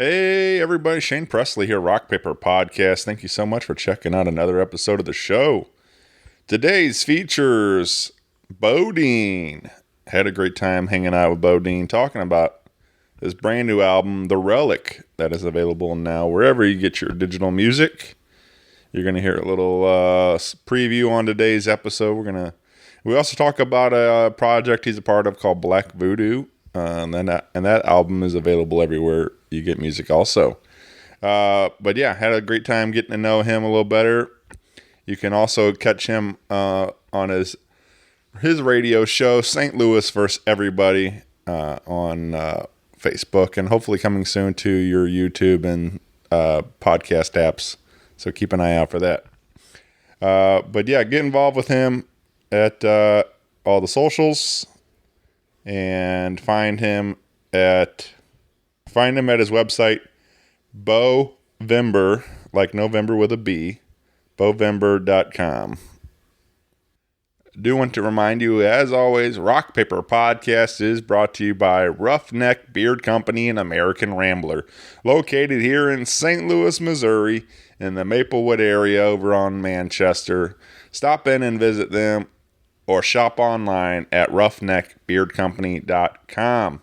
Hey everybody, Shane Presley here, Rock Paper Podcast. Thank you so much for checking out another episode of the show. Today's features Bodine. Had a great time hanging out with Bodine, talking about his brand new album, The Relic, that is available now wherever you get your digital music. You're going to hear a little preview on today's episode. We also talk about a project he's a part of called Black Voodoo, and that album is available everywhere you get music also. But yeah, had a great time getting to know him a little better. You can also catch him on his radio show, STLvsErrbody, on Facebook, and hopefully coming soon to your YouTube and podcast apps. So keep an eye out for that. But yeah, get involved with him at all the socials, and find him at his website, Bovember, like November with a B, Bovember.com. I do want to remind you, as always, Rock Paper Podcast is brought to you by Roughneck Beard Company and American Rambler, located here in St. Louis, Missouri, in the Maplewood area over on Manchester. Stop in and visit them, or shop online at roughneckbeardcompany.com.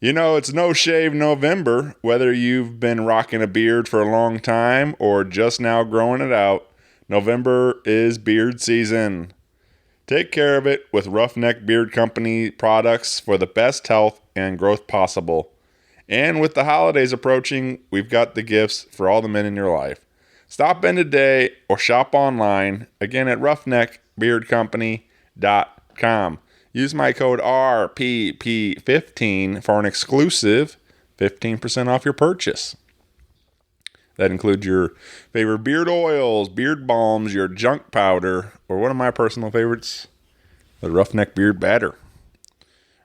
You know, it's No Shave November. Whether you've been rocking a beard for a long time or just now growing it out, November is beard season. Take care of it with Roughneck Beard Company products for the best health and growth possible. And with the holidays approaching, we've got the gifts for all the men in your life. Stop in today or shop online, again at roughneckbeardcompany.com. Use my code RPP15 for an exclusive 15% off your purchase. That includes your favorite beard oils, beard balms, your junk powder, or one of my personal favorites, the Roughneck Beard Batter.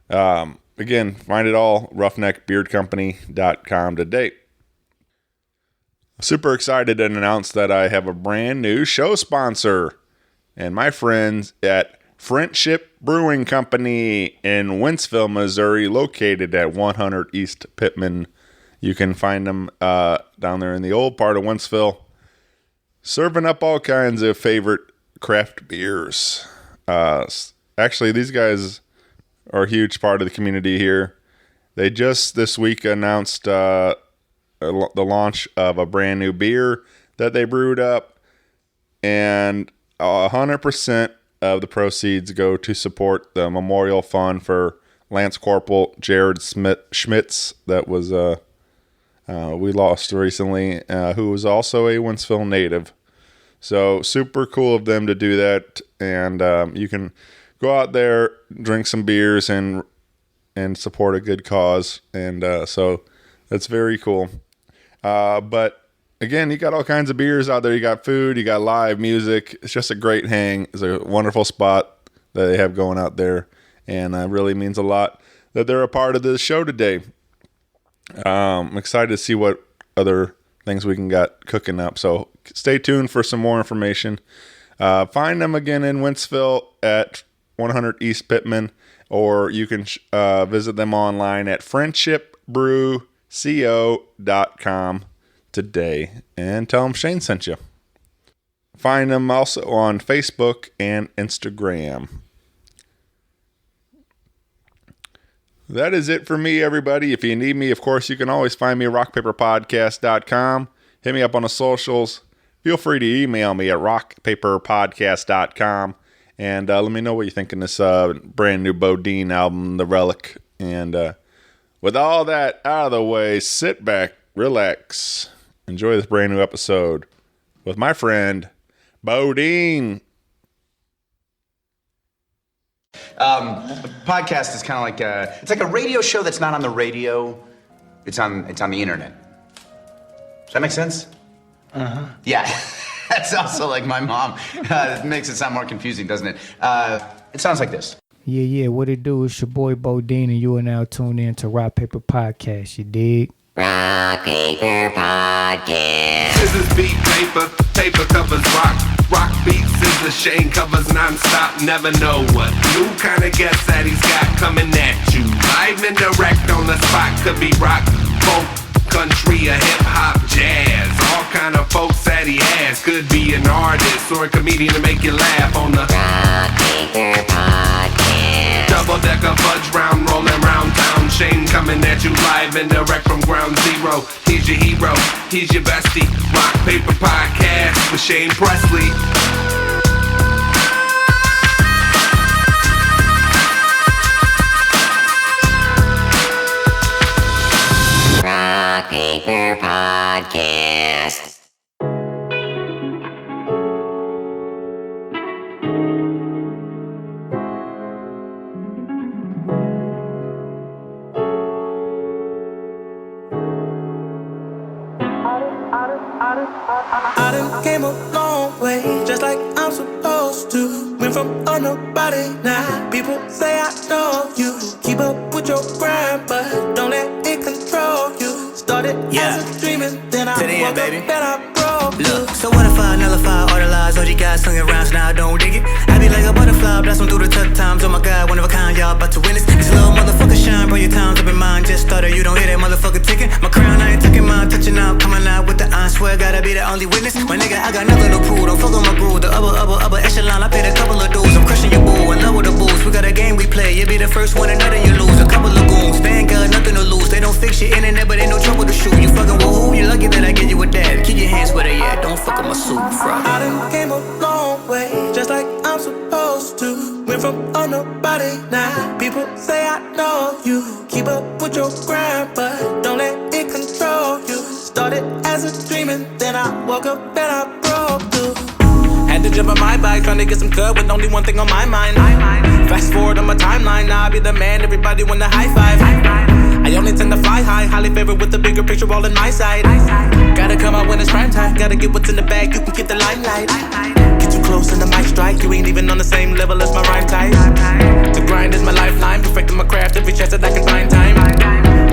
Again, find it all, roughneckbeardcompany.com today. Super excited to announce that I have a brand new show sponsor, and my friends at Friendship Brewing Company in Wentzville, Missouri, located at 100 East Pittman. You can find them down there in the old part of Wentzville, serving up all kinds of favorite craft beers. Actually, these guys are a huge part of the community here. They just this week announced the launch of a brand new beer that they brewed up, and 100% of the proceeds go to support the memorial fund for Lance Corporal Jared Schmitz that was we lost recently, who was also a Wentzville native. So super cool of them to do that, and you can go out there, drink some beers, and support a good cause, and so that's very cool. But again, you got all kinds of beers out there. You got food, you got live music. It's just a great hang. It's a wonderful spot that they have going out there, and it really means a lot that they're a part of this show today. I'm excited to see what other things we can got cooking up. So stay tuned for some more information. Find them again in Wentzville at 100 East Pittman, or you can visit them online at friendshipbrewco.com today, and tell them Shane sent you. Find them also on Facebook and Instagram. That is it for me, everybody. If you need me, of course, you can always find me at rockpaperpodcast.com. Hit me up on the socials. Feel free to email me at rockpaperpodcast.com, and let me know what you think of this brand new Bodine album, The Relic. And with all that out of the way, sit back, relax, enjoy this brand new episode with my friend Bodine. Podcast is kind of like it's like a radio show that's not on the radio. It's on the internet. Does that make sense? Uh-huh. Yeah. That's also like my mom. It makes it sound more confusing, doesn't it? It sounds like this. Yeah, what it do? It's your boy Bodine, and you are now tuned in to Rock Paper Podcast, you dig? Rock Paper Podcast. Scissors beat paper, paper covers rock. Rock beats scissors, Shane covers non-stop. Never know what new kind of guest that he's got coming at you. Live and direct on the spot, could be rock, folk, country or hip-hop, jazz. All kind of folks that he has. Could be an artist or a comedian to make you laugh on the Rock Paper Podcast. double-decker fudge round, rolling round town. Shane coming at you live and direct from ground zero. He's your hero, he's your bestie. Rock Paper Podcast with Shane Presley. Rock Paper Podcast. I done came a long way, just like I'm supposed to. Went from a nobody, now people say I know you. Keep up with your grind, but don't let it control you. Started as a dreaming, then I woke up and I broke. Look, so what if I nullify all the lies all you guys slung around, so now I don't dig it? I be like a butterfly, blossom through the tough times. Oh my God, one of a kind, y'all about to witness. This little motherfucker shine, bro, your time's up in mine. Just started, you don't hear that motherfucker ticking. My crown, I ain't tucking mine, touching out, coming out with the I swear, gotta be the only witness. My nigga, I got nothing to prove, don't fuck on my groove. The upper echelon, I paid a couple of dues. I'm crushing your boo, in love with the booze. We got a game we play, you be the first one and nothing you lose. A couple of goons, Vanguard, nothing to lose. They don't fix your internet, but ain't no trouble to shoot. You fucking with who? You lucky that I get you a dad. Keep your hands where they at, don't fuck on my suit, frog. I done came a long way, just like I'm supposed to. Went from a nobody, now people say I know you. Keep up with your grind, but don't let it control you. Started as a dreaming, then I woke up and I broke through. Had to jump on my bike, trying to get some cut with only one thing on my mind. Fast forward on my timeline, now I be the man, everybody want to high five. I only tend to fly high, highly favored with the bigger picture all in my side. Gotta come out when it's prime time, gotta get what's in the bag, you can get the limelight. Get too close and the mic strike, you ain't even on the same level as my rhyme type. To grind is my lifeline, perfecting my craft every chance that I can find time.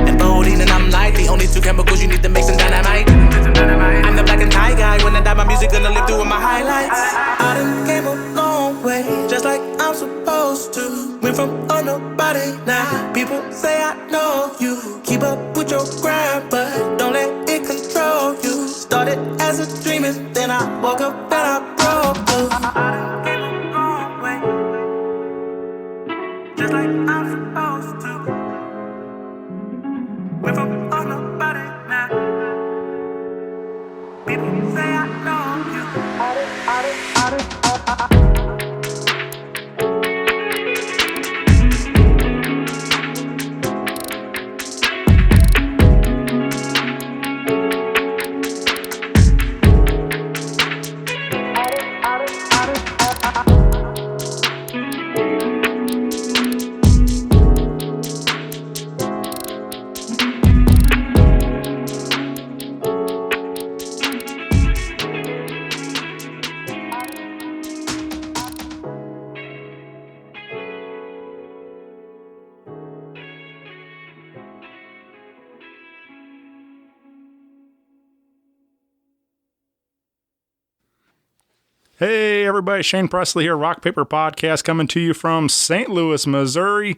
And Bodine and I'm light, the only two chemicals you need to make some dynamite. I'm the black and tie guy, when I die my music gonna live through in my highlights. I done came a long way, just like I'm supposed to. Went from a nobody, now people say I know you. Keep up with your grind, but don't let it control you. Started as a dreaming, then I woke up and I broke through. I done came a long way, just like I'm supposed to. Went from a nobody, now people say I know you. Hey, everybody. Shane Presley here, Rock Paper Podcast, coming to you from St. Louis, Missouri.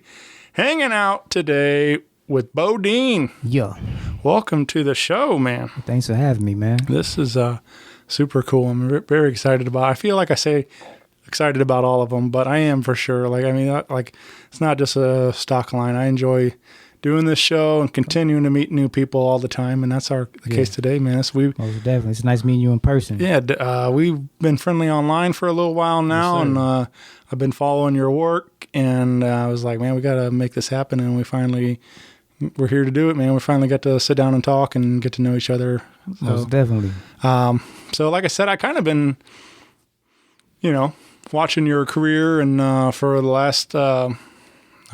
Hanging out today with Bodine. Yeah. Welcome to the show, man. Thanks for having me, man. This is super cool. I'm very excited about it. I feel like I say excited about all of them, but I am for sure. It's not just a stock line. I enjoy doing this show and continuing to meet new people all the time, and that's the case today, man. Most definitely. It's nice meeting you in person. Yeah, we've been friendly online for a little while now, and I've been following your work, and I was like, man, we got to make this happen, and we're here to do it, man. We finally got to sit down and talk and get to know each other. Most definitely. So like I said, I kind of been, watching your career, and for the last,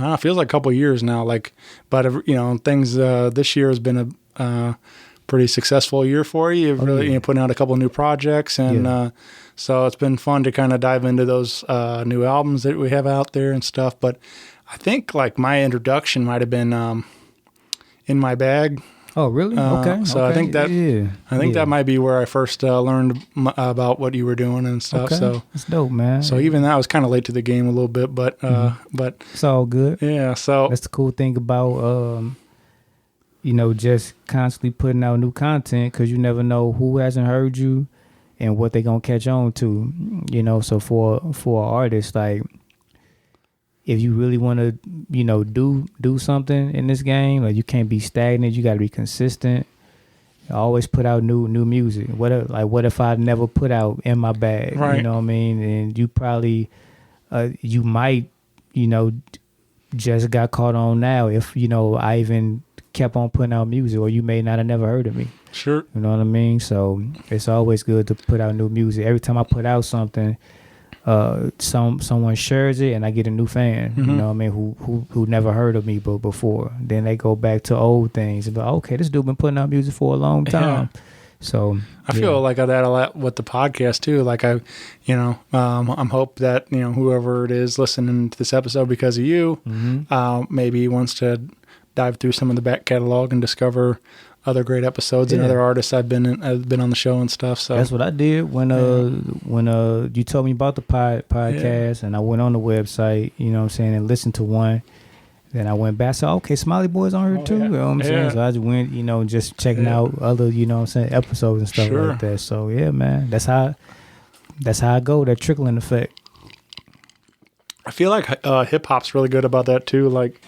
it feels like a couple of years now. Things. This year has been a pretty successful year for you. You've really putting out a couple of new projects, and so it's been fun to kind of dive into those new albums that we have out there and stuff. But I think my introduction might have been In My Bag. Oh, really? Okay. So I think that might be where I first learned about what you were doing and stuff. Okay. So that's dope, man. So even that was kind of late to the game a little bit, but it's all good. Yeah. So that's the cool thing about just constantly putting out new content, because you never know who hasn't heard you and what they gonna catch on to. So for an artist, like, if you really want to, do something in this game, like, you can't be stagnant. You got to be consistent. Always put out new music. What if I never put out In My Bag? Right. You know what I mean? And you probably, you might, just got caught on now if, I even kept on putting out music, or you may not have never heard of me. Sure. You know what I mean? So it's always good to put out new music. Every time I put out something, someone shares it and I get a new fan, you know what I mean, who never heard of me before. Then they go back to old things and be like, okay, this dude been putting out music for a long time. Yeah. So I feel like that a lot with the podcast too. Like I'm hope that, whoever it is listening to this episode because of you, maybe wants to dive through some of the back catalog and discover other great episodes and other artists I've been on the show and stuff. So that's what I did when you told me about the podcast, and I went on the website, and listened to one. Then I went back and said, okay, Smiley Boy's on here too. You know what I'm saying? So I just went, just checking out other, episodes and stuff like that. So yeah, man, that's how I go, that trickling effect. I feel like hip hop's really good about that too. Like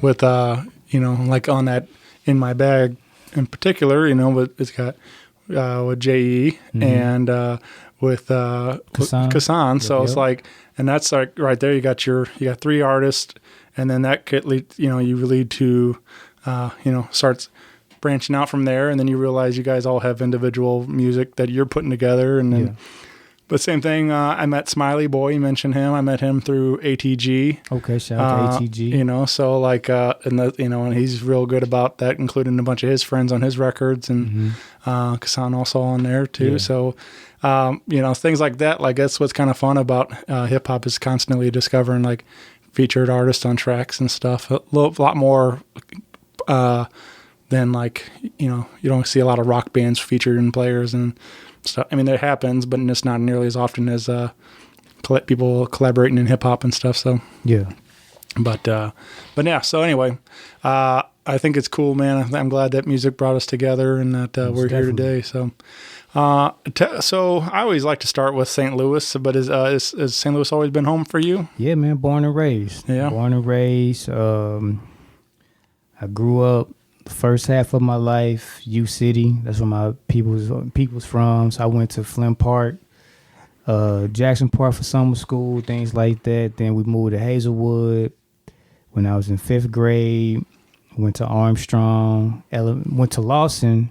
with like on that In My Bag in particular, it's got with J.E. and with Kahsan. So it's like, and that's like right there. You got 3 artists, and then that could lead, you lead to, starts branching out from there, and then you realize you guys all have individual music that you're putting together, and then. But same thing, I met Smiley Boy, you mentioned him. I met him through ATG. Okay, shout out to ATG. So like, and he's real good about that, including a bunch of his friends on his records, and Kahsan also on there too. Yeah. So, things like that, like that's what's kind of fun about hip hop, is constantly discovering like featured artists on tracks and stuff. A lot more than like, you don't see a lot of rock bands featured in players and stuff. I mean, that happens, but it's not nearly as often as people collaborating in hip hop and stuff. So yeah, but yeah. So anyway, I think it's cool, man. I'm glad that music brought us together and that we're here today. So, so I always like to start with St. Louis. But has St. Louis always been home for you? Yeah, man. Born and raised. Yeah, born and raised. I grew up. The first half of my life, U City. That's where my people's from. So I went to Flint Park, Jackson Park for summer school, things like that. Then we moved to Hazelwood when I was in 5th grade. Went to Armstrong. Went to Lawson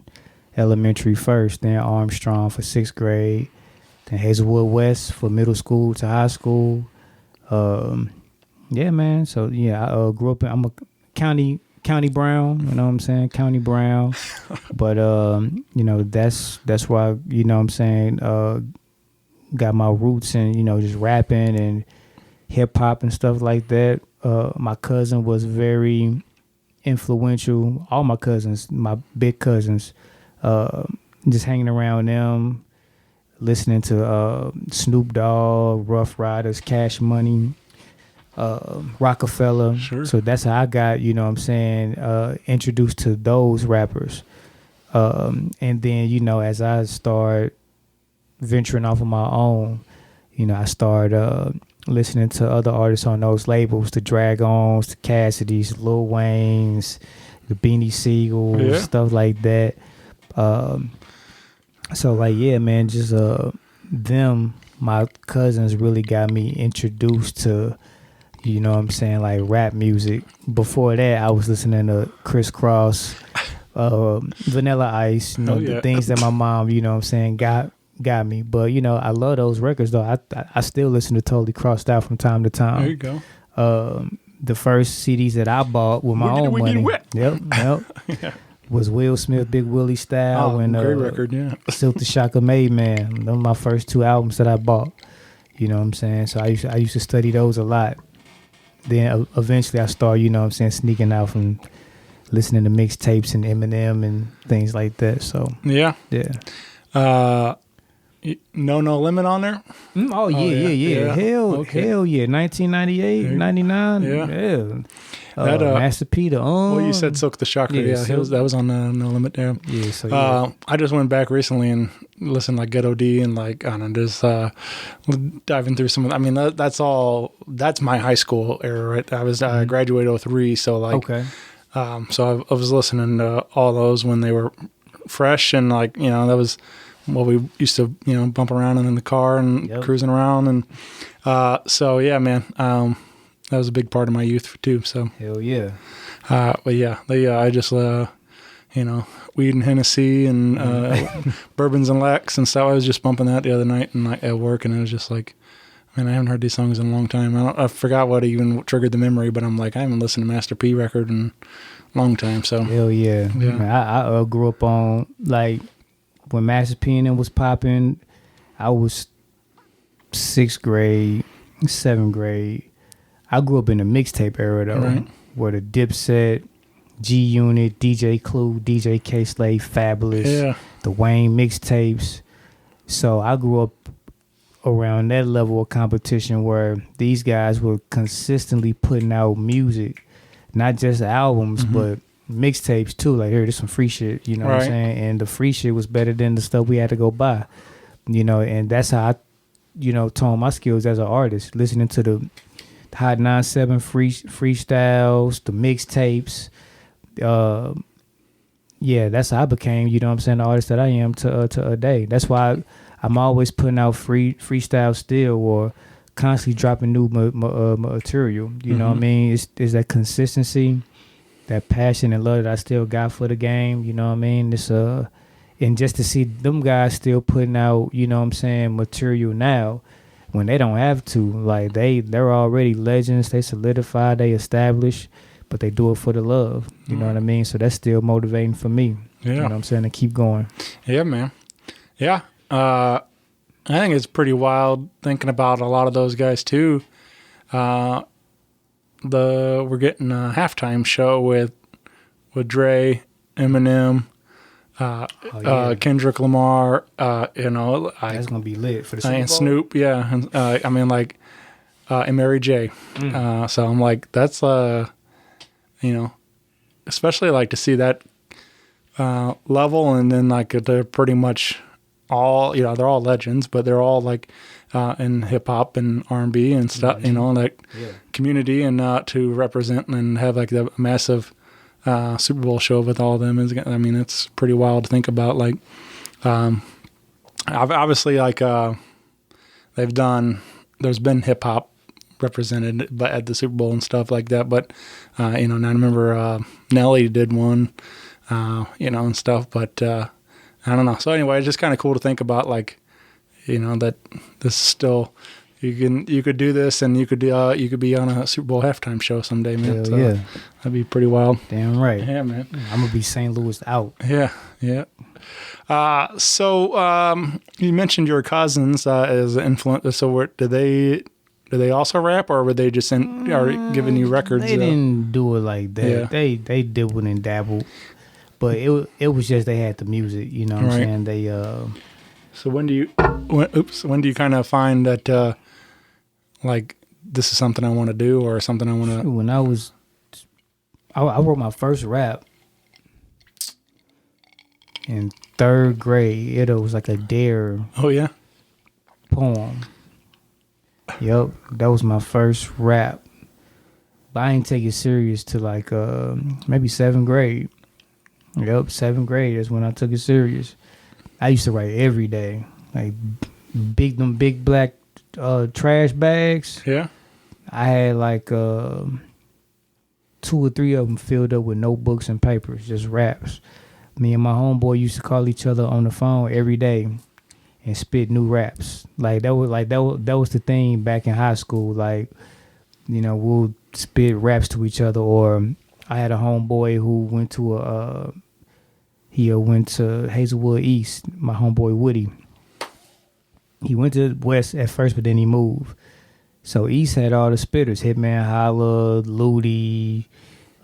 Elementary first, then Armstrong for 6th grade. Then Hazelwood West for middle school to high school. Yeah, man. So yeah, I grew up I'm a County Brown, you know what I'm saying? County Brown. But, that's why, got my roots in, just rapping and hip hop and stuff like that. My cousin was very influential. All my cousins, my big cousins, just hanging around them, listening to Snoop Dogg, Rough Riders, Cash Money, Rockefeller. Sure. So that's how I got, introduced to those rappers. And then, as I started venturing off on my own, I started listening to other artists on those labels, the Drag-Ons, the Cassidys, Lil Waynes, the Beanie Siegels, stuff like that. So like, yeah, man, just them, my cousins really got me introduced to, like rap music. Before that, I was listening to Criss Cross, Vanilla Ice, the things that my mom, got me. But, I love those records, though. I still listen to Totally Crossed Out from time to time. There you go. The first CDs that I bought with my own money. Yep. Yeah. Was Will Smith, Big Willie Style, and great record, yeah. Silk the Shocker Made Man. Those are my first 2 albums that I bought. You know what I'm saying? So I used to study those a lot. Then eventually I started, sneaking out from listening to mixtapes and Eminem and things like that. So yeah. No Limit on there? Oh yeah. Hell yeah. 1998, 99. Yeah. Master P. Well, you said Silk the Shocker. Yeah, that was on No Limit there. Yeah, so yeah. I just went back recently and listened to like Ghetto D and like I don't know, just diving through some of. I mean, that's my high school era, right? I graduated 03, so like okay. So I was listening to all those when they were fresh and like that was what we used to bump around in the car and cruising around and so yeah, man. That was a big part of my youth too. So hell yeah. But yeah, I just weed and Hennessy and bourbons and Lex and stuff. I was just bumping that the other night and at work, and it was just like, man, I haven't heard these songs in a long time. I forgot what even triggered the memory, but I'm like, I haven't listened to Master P record in a long time. So hell yeah. Man, I grew up on like when Master P and them was popping. I was 6th grade, 7th grade. I grew up in the mixtape era though, right. Where the Dipset, G Unit, DJ Clue, DJ K Slave, Fabulous, the Wayne mixtapes. So I grew up around that level of competition where these guys were consistently putting out music, not just albums, but mixtapes too. Like, here, there's some free shit, you know what I'm saying? And the free shit was better than the stuff we had to go buy, and that's how I, toned my skills as an artist, listening to the Hot 97 freestyles, the mixtapes. That's how I became, the artist that I am to a day. That's why I'm always putting out freestyle still, or constantly dropping new material. You know what I mean? It's that consistency, that passion and love that I still got for the game. You know what I mean? It's and just to see them guys still putting out, material now, when they don't have to, like they're already legends, they solidified, they established, but they do it for the love. You know what I mean? So that's still motivating for me. Yeah. You know what I'm saying? To keep going. Yeah, man. Yeah. I think it's pretty wild thinking about a lot of those guys too. We're getting a halftime show with Dre, Eminem, Kendrick Lamar, that's gonna be lit for the Super Bowl. And Snoop, yeah, and and Mary J. So I'm like, that's especially like to see that level, and then like they're pretty much all, they're all legends, but they're all like in hip hop and R&B and stuff, community, and to represent and have like the massive Super Bowl show with all of them it's pretty wild to think about. Like, obviously, like there's been hip hop represented, but at the Super Bowl and stuff like that. But now I remember Nelly did one, and stuff. But I don't know. So anyway, it's just kind of cool to think about, like, that this is still. You could do this, and you could be on a Super Bowl halftime show someday, man. Hell yeah, that'd be pretty wild. Damn right. Yeah, man. I'm gonna be St. Louis out. Yeah. So you mentioned your cousins as an influence. So do they also rap, or were they just giving you records? They didn't do it like that. Yeah. They dibbled and dabbled, but it was just they had the music. You know what I'm saying? They. So when do you kind of find that? Like, this is something I want to do, or something I want to... When I wrote my first rap in 3rd grade. It was like a dare poem. Yep, that was my first rap. But I didn't take it serious till like maybe 7th grade. Yep, 7th grade is when I took it serious. I used to write every day. Like big black trash bags. Yeah. I had like 2 or 3 of them filled up with notebooks and papers, just raps. Me and my homeboy used to call each other on the phone every day and spit new raps. That was the thing back in high school. Like, we'll spit raps to each other. Or I had a homeboy who went to Hazelwood East. My homeboy Woody. He went to West at first, but then he moved. So East had all the spitters: Hitman Holla, Ludi,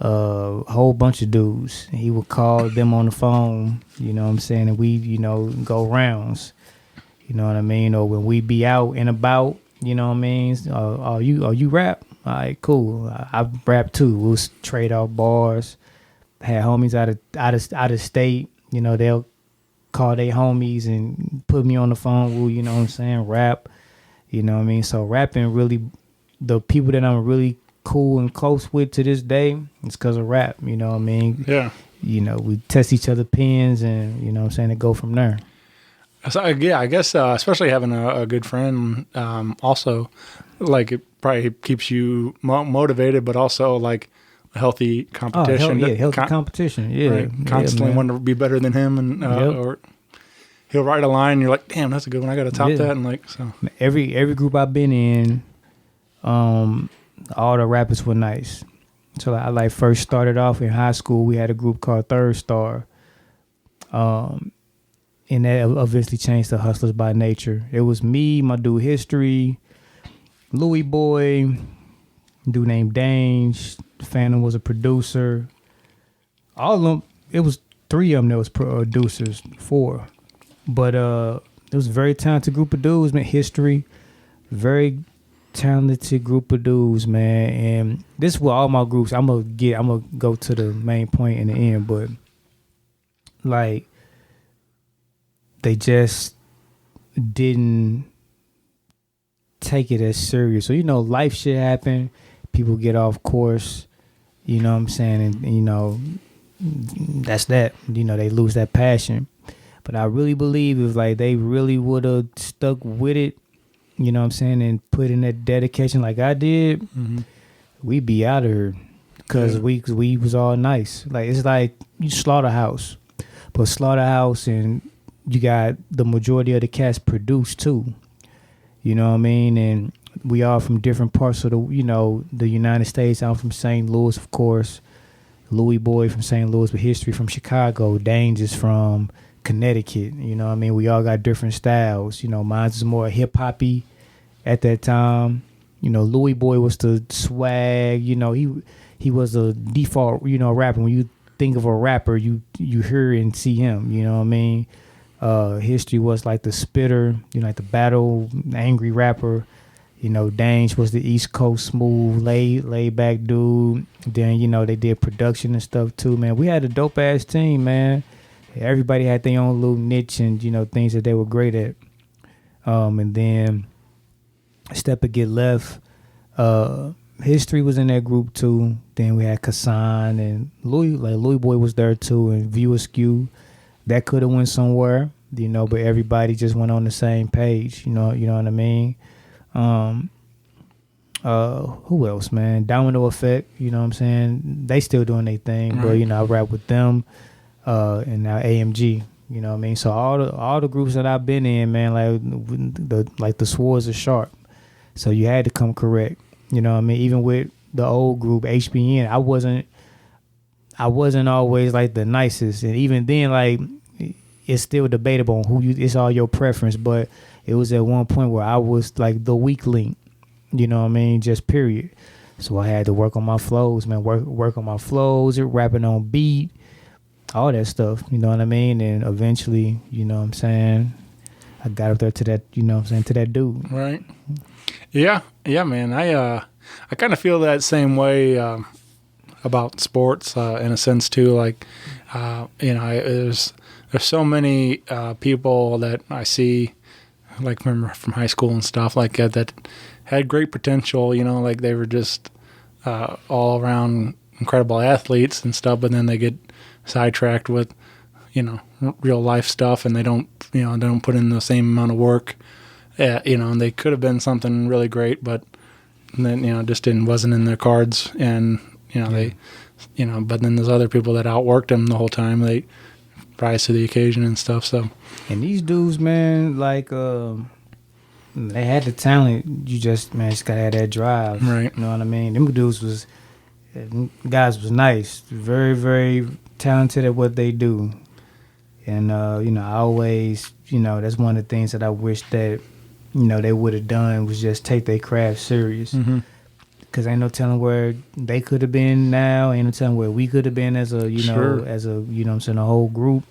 a whole bunch of dudes. He would call them on the phone, you know what I'm saying, and we, go rounds, you know what I mean? Or when we be out and about, you know what I mean? Are you rap? All right, cool. I rap too. We'll trade off bars. Had homies out of state. You know, they'll call their homies and put me on the phone. We'll, you know what I'm saying, rap. You know what I mean? So rapping really, the people that I'm really cool and close with to this day, it's because of rap. You know what I mean? Yeah. You know, we test each other pins and, you know what I'm saying, to go from there. So, yeah, I guess especially having a good friend also, like, it probably keeps you motivated, but also, like, healthy competition. Healthy competition. Yeah. Right? Constantly want to be better than him, and or he'll write a line, and you're like, damn, that's a good one. I got to top that. And, like, so. Every group I've been in, all the rappers were nice. So I like first started off in high school. We had a group called Third Star. And that eventually changed to Hustlers by Nature. It was me, my dude History, Louis Boy, dude named Dange. Phantom was a producer. All of them, it was 3 of them that was producers, 4. But it was a very talented group of dudes, man. History, very talented group of dudes, man. And this is what all my groups, I'm gonna go to the main point in the end, but like, they just didn't take it as serious. So, you know, life shit happen. People get off course. You know what I'm saying? And you know, that's that. You know, they lose that passion. But I really believe if, like, they really would have stuck with it, you know what I'm saying, and put in that dedication like I did, we'd be out of here. Because we was all nice. Like, it's like you Slaughterhouse. But Slaughterhouse and you got the majority of the cast produced too. You know what I mean? And we are from different parts of the United States. I'm from St. Louis, of course. Louis Boy from St. Louis, with History from Chicago. Dange is from Connecticut. You know what I mean? We all got different styles. You know, mine's is more hip-hoppy at that time. You know, Louis Boy was the swag. You know, he was a default, you know, rapper. When you think of a rapper, you hear and see him. You know what I mean? History was like the spitter, you know, like the battle, angry rapper. You know, Dange was the East Coast smooth, laid back dude. Then, you know, they did production and stuff too, man. We had a dope ass team, man. Everybody had their own little niche and, you know, things that they were great at. And then Step or Get Left. History was in that group too. Then we had Kahsan and Louis Boy was there too, and View Askew. That could have went somewhere, you know, but everybody just went on the same page, you know what I mean? Who else, man? Domino Effect, you know what I'm saying? They still doing their thing, but, you know, I rap with them, and now AMG, you know what I mean? So all the groups that I've been in, man, like the swords are sharp. So you had to come correct, you know what I mean? Even with the old group, HBN, I wasn't always like the nicest, and even then, like, it's still debatable on it's all your preference, but it was at one point where I was like the weak link, you know what I mean, just period. So I had to work on my flows, man, work on my flows, rapping on beat, all that stuff, you know what I mean, and eventually, you know what I'm saying, I got up there to that, you know what I'm saying, to that dude. Right. Yeah, man, I kind of feel that same way about sports in a sense too. Like, you know, there's so many people that I see, like from high school and stuff like that had great potential. You know, like they were just all around incredible athletes and stuff, but then they get sidetracked with, you know, real life stuff, and they don't put in the same amount of work. You know, and they could have been something really great, but then, you know, just wasn't in their cards, and you know, they, you know, but then there's other people that outworked them the whole time. They rise to the occasion and stuff. So, and these dudes, man, like, they had the talent. You just gotta have that drive, right? You know what I mean? Them dudes guys was nice, very, very talented at what they do, and you know, I always, you know, that's one of the things that I wish that, you know, they would have done, was just take their craft serious. Because ain't no telling where they could have been now. Ain't no telling where we could have been as a, you know, as a, you know what I'm saying, a whole group.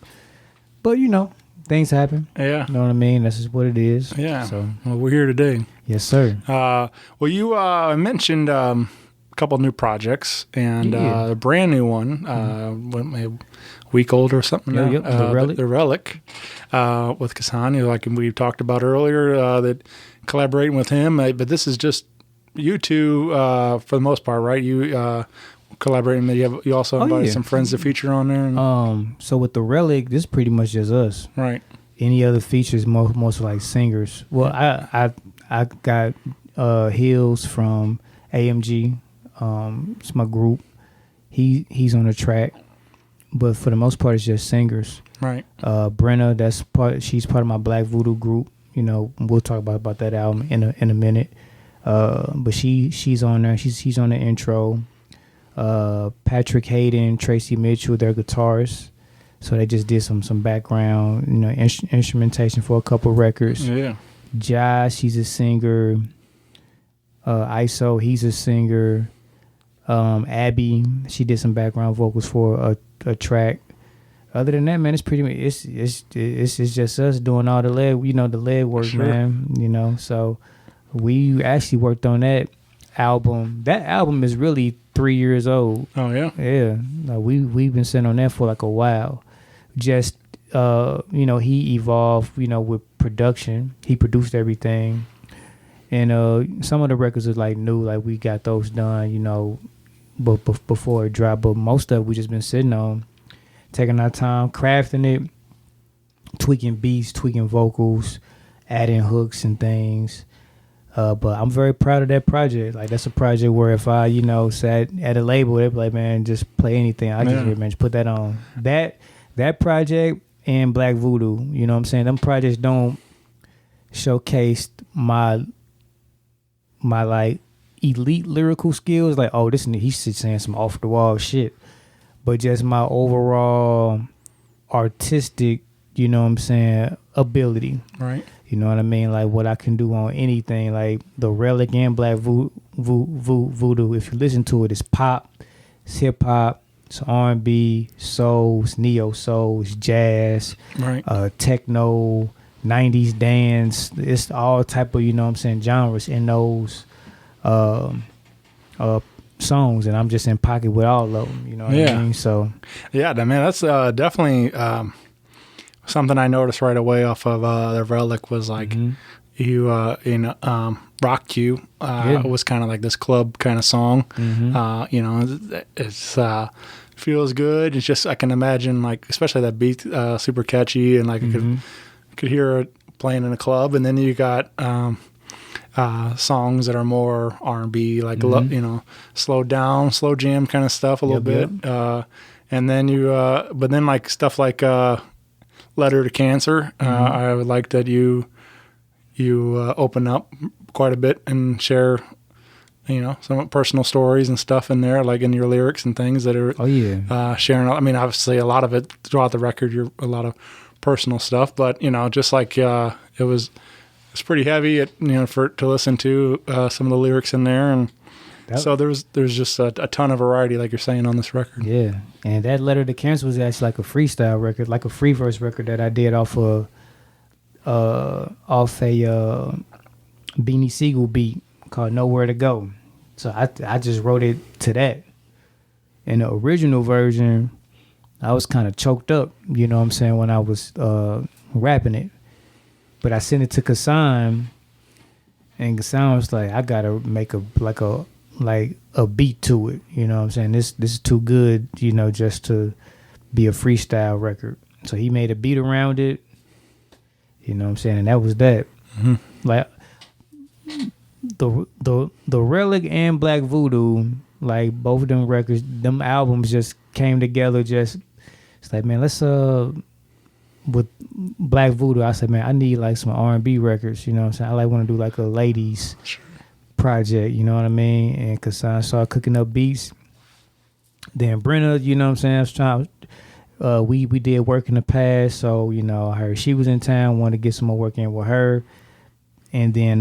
But, you know, things happen. Yeah. You know what I mean? That's just what it is. Yeah. So, Well, we're here today. yes, sir. Well, you mentioned a couple new projects and Yeah. a brand new one, maybe a week old or something now. Yep, the Relic. The Relic with Kahsan, like we talked about earlier, that collaborating with him. But this is just you two for the most part, right? You collaborating. You also invited some friends to feature on there. And, So with the Relic, this is pretty much just us. right. Any other features, most like singers. Well, I got Hills from AMG. It's my group. He's on the track, but for the most part, it's just singers. Right. Brenna, she's part of my Black Voodoo group. You know, we'll talk about that album in a minute. But she's on there. She's on the intro. Patrick Hayden, Tracy Mitchell, they're guitarists. So they just did some background, instrumentation for a couple records. Yeah. Josh, he's a singer. ISO, he's a singer. Abby, she did some background vocals for a track. Other than that, man, it's pretty much it's just us doing all the leg work, Sure. man. So we actually worked on that album. That album is really 3 years old. Oh yeah. Yeah, we've been sitting on that for like a while. Just he evolved, with production. He produced everything, and some of the records are like new, like we got those done, but before it dropped. But most of it we just been sitting on, taking our time, crafting it, tweaking beats, tweaking vocals, adding hooks and things. But I'm very proud of that project. Like that's a project where if I, sat at a label, they'd be like, man, just play anything. I just put that on. That project and Black Voodoo, you know what I'm saying? Them projects don't showcase my like elite lyrical skills. Like, oh, he's saying some off the wall shit. But just my overall artistic, you know what I'm saying, ability. Right. You know what I mean? Like what I can do on anything. Like the Relic and Black Voodoo. If you listen to it, it's pop, it's hip hop, it's R&B, soul, it's neo soul, it's jazz, Right. Techno, 90s dance. It's all type of, genres in those songs, and I'm just in pocket with all of them. You know what I mean? So yeah, man, that's definitely something I noticed right away off of the Relic was like you Rock You was kind of like this club kind of song. It's feels good. It's just I can imagine like especially that beat super catchy and like I could hear it playing in a club. And then you got songs that are more R&B, like slowed down, slow jam kind of stuff a little bit. And then but then like stuff like Letter to Cancer. I would like that you open up quite a bit and share, some personal stories and stuff in there, like in your lyrics and things that are sharing. I mean, obviously a lot of it throughout the record, you're a lot of personal stuff, but just like it's pretty heavy, to listen to some of the lyrics in there, and so there's just a ton of variety, like you're saying, on this record. Yeah, and that Letter to Cancer was actually like a freestyle record, like a free verse record that I did off a Beanie Siegel beat called Nowhere to Go. So I just wrote it to that. In the original version, I was kind of choked up, you know what I'm saying, when I was rapping it. But I sent it to Kahsan, and Kahsan was like, I gotta make a beat to it, you know what I'm saying? This is too good, just to be a freestyle record. So he made a beat around it, you know what I'm saying, and that was that. Like the Relic and Black Voodoo, like both of them records, them albums just came together. Just it's like, man, let's with Black Voodoo, I said, man, I need like some R&B records, you know what I'm saying? I want to do like a ladies project, you know what I mean? And Kahsan started cooking up beats. Then Brenna, you know what I'm saying? I was trying. We did work in the past, so I heard she was in town, wanted to get some more work in with her. And then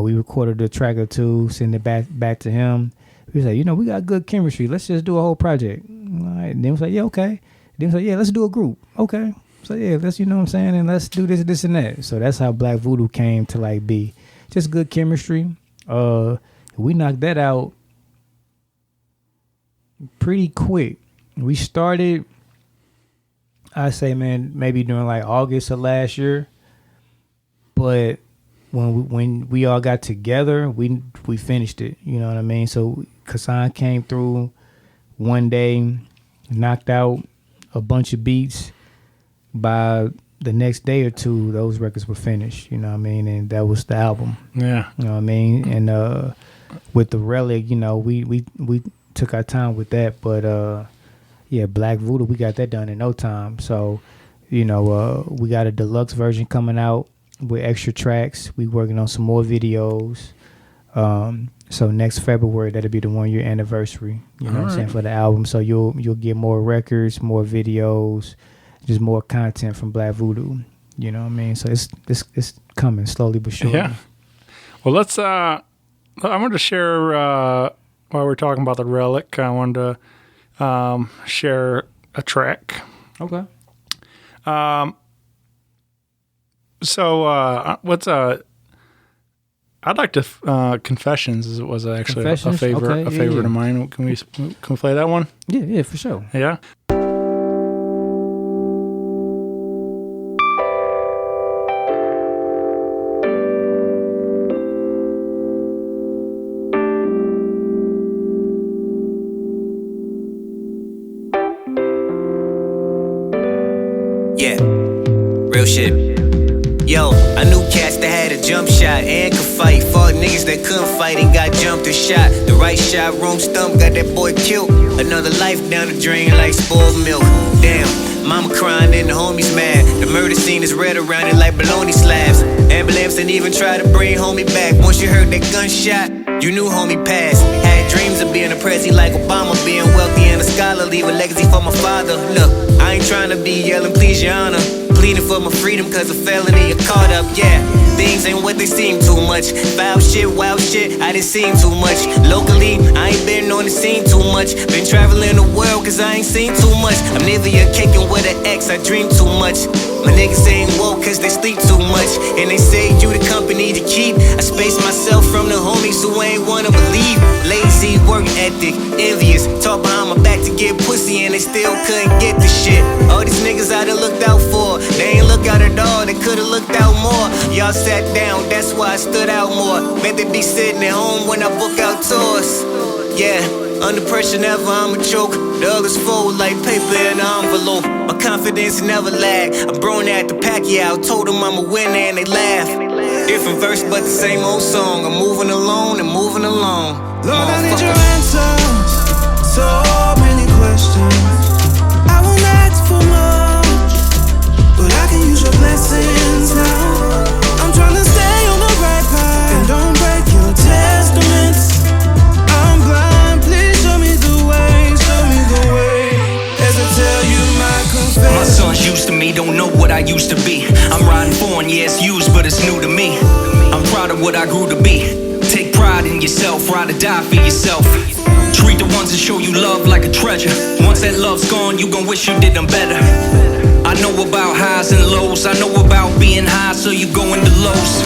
we recorded a track or two, sent it back to him. We was like, we got good chemistry. Let's just do a whole project. All right. And then he was like, yeah, okay. Then he was like, yeah, let's do a group. Okay. So yeah, let's, you know what I'm saying, and let's do this and that. So that's how Black Voodoo came to like be. Just good chemistry. We knocked that out pretty quick. We started, I say, man, maybe during like August of last year. But when we all got together, we finished it. You know what I mean? So Kahsan came through one day, knocked out a bunch of beats. By the next day or two, those records were finished. You know what I mean? And that was the album. Yeah. You know what I mean? And with the Relic, you know, we took our time with that. But yeah, Black Voodoo, we got that done in no time. So, you know, we got a deluxe version coming out with extra tracks. We working on some more videos. So next February, that'll be the 1 year anniversary. You know what I'm saying, for the album. So you'll get more records, more videos, just more content from Black Voodoo. You know what I mean? So it's coming slowly but surely. Yeah. Well, let's. I wanted to share while we're talking about the Relic. I wanted to share a track. Okay. So what's I'd like to Confessions was actually a favorite Okay, a favorite of mine. Can we play that one? Yeah, for sure. Yeah. Yeah, real shit. Yo, I knew cats that had a jump shot and could fight. Fought niggas that couldn't fight and got jumped or shot. The right shot, wrong stump, got that boy killed. Another life down the drain like spoiled milk. Damn, mama crying and the homies mad. The murder scene is red around it like bologna slabs. Ambulance didn't even try to bring homie back. Once you heard that gunshot, you knew homie passed. Had dreams of being a prezi like Obama, being wealthy and a scholar, leave a legacy for my father. Look, I ain't trying to be yelling, please your honor. Pleading for my freedom cause a felony you're caught up, yeah. Things ain't what they seem too much. Foul shit, wild shit, I didn't seem too much. Locally, I ain't been on the scene too much. Been traveling the world cause I ain't seen too much. I'm neither your caking with an ex, I dream too much. My niggas ain't woke cause they sleep too much. And they say you the company to keep. I space myself from the homies who ain't wanna believe. Lazy work ethic, envious. Talk behind my back to get pussy and they still couldn't get the shit. All these niggas I done looked out for, they ain't look out at all, they could've looked out more. Y'all sat down, that's why I stood out more. Bet they be sitting at home when I book out tours. Yeah, under pressure never I'ma choke. The others fold like paper in an envelope. My confidence never lag. I'm grown at the Pacquiao, told them I'm a winner and they laugh. Different verse but the same old song. I'm moving alone and moving along. Lord, I need your answers. So many questions. I won't ask for much, but I can use your blessings now. I'm trying to stay on the right path and don't break your testaments. I'm blind, please show me the way, show me the way. As I tell you my confession. My sons used to me, don't know what I used to be. I'm riding foreign, yeah it's used, but it's new to me. I'm proud of what I grew to be. Take pride in yourself, ride or die for yourself. Treat the ones that show you love like a treasure. Once that love's gone, you gon' wish you did them better. I know about highs and lows, I know about being high, so you go into lows.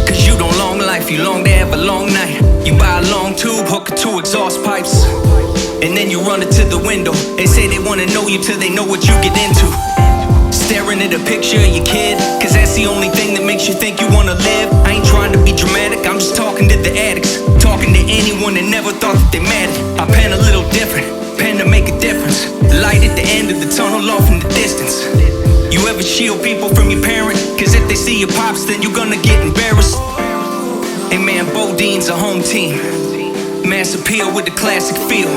Cause you don't long life, you long to have a long night. You buy a long tube, hook it to exhaust pipes, and then you run it to the window. They say they wanna know you till they know what you get into. Staring at a picture of your kid, cause that's the only thing that makes you think you wanna live. I ain't trying to be dramatic, I'm just talking to the addicts. Talking to anyone that never thought that they mattered. I pen a little different, pen to make a difference. Light at the end of the tunnel off in the distance. You ever shield people from your parent? Cause if they see your pops, then you're gonna get embarrassed. Hey man, Bodine's a home team. Mass appeal with the classic feel.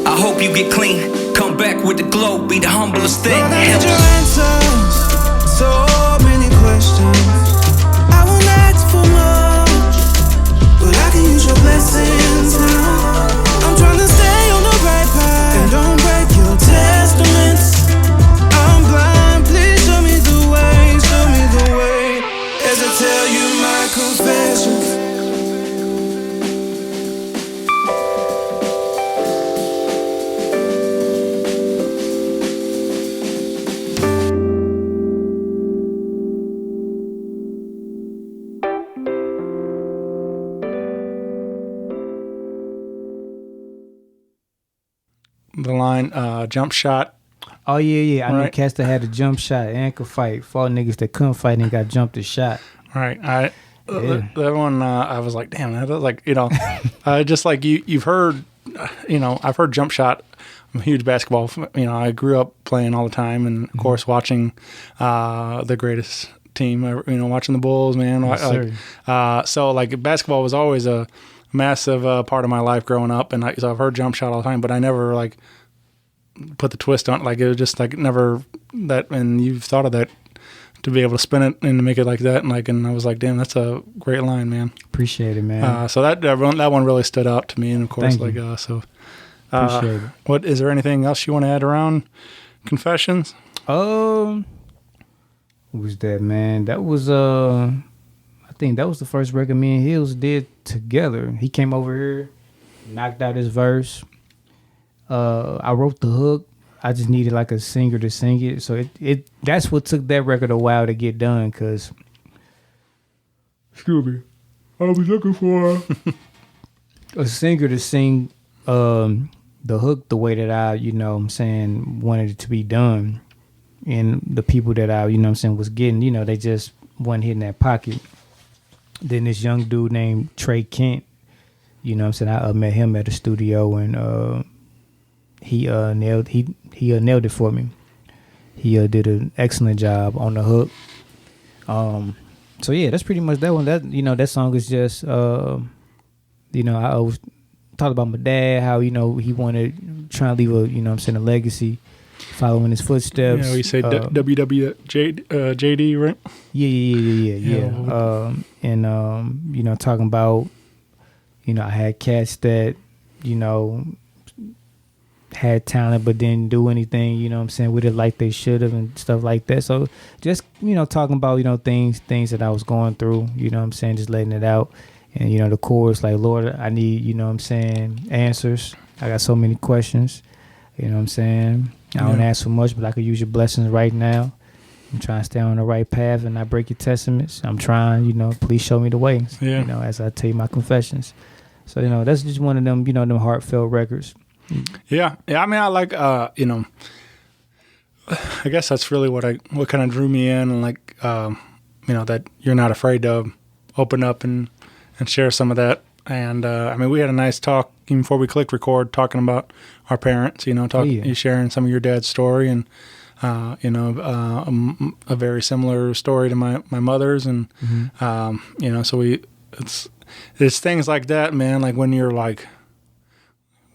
I hope you get clean. Come back with the glow, be the humblest thing. Lord, I need your answers. So many questions. I won't ask for much, but I can use your blessings now. I'm trying to stay on the right path and don't break your testaments. I'm blind, please show me the way, show me the way. As I tell you my confessions. the line jump shot. Oh yeah. I know Right. cats that had a jump shot and could fight. Fought niggas that couldn't fight and got jumped and shot. Right. Yeah. That one, I was like, damn, that was like, just like you've heard, I've heard jump shot. I'm a huge basketball, I grew up playing all the time, and of course watching the greatest team, watching the Bulls, man. Yes, So like basketball was always a massive part of my life growing up, and so I've heard jump shot all the time, but I never like put the twist on. Like it was just like never that, and you've thought of that to be able to spin it and to make it like that, and I was like, damn, that's a great line, man. Appreciate it, man. So that one really stood out to me, and of course, Thank you. Appreciate it. What is there anything else you want to add around Confessions? What was that, man? That was I think that was the first record me and Hills did together. He came over here, knocked out his verse. I wrote the hook. I just needed like a singer to sing it. So it that's what took that record a while to get done, cause excuse me, I was looking for a singer to sing the hook the way that I, wanted it to be done. And the people that I, was getting, they just wasn't hitting that pocket. Then this young dude named Trey Kent, I met him at the studio, and he nailed it for me. He did an excellent job on the hook. So yeah, that's pretty much that one. That that song is just I always talked about my dad, how he wanted trying to leave a a legacy, following his footsteps. We say WWJD, right? Yeah. And talking about I had cats that had talent but didn't do anything with it like they should have, and stuff like that. So just talking about things that I was going through, just letting it out. And the chorus, like, Lord, I need answers. I got so many questions. I don't ask for much, but I could use your blessings right now. I'm trying to stay on the right path and not break your testaments. I'm trying, please show me the way. As I tell you my confessions. So that's just one of them them heartfelt records. Yeah. I mean, I like I guess that's really what kind of drew me in, and like that you're not afraid to open up and share some of that. And we had a nice talk even before we clicked record, talking about our parents, sharing some of your dad's story, and a very similar story to my mother's, and so it's things like that, man. Like when you're like,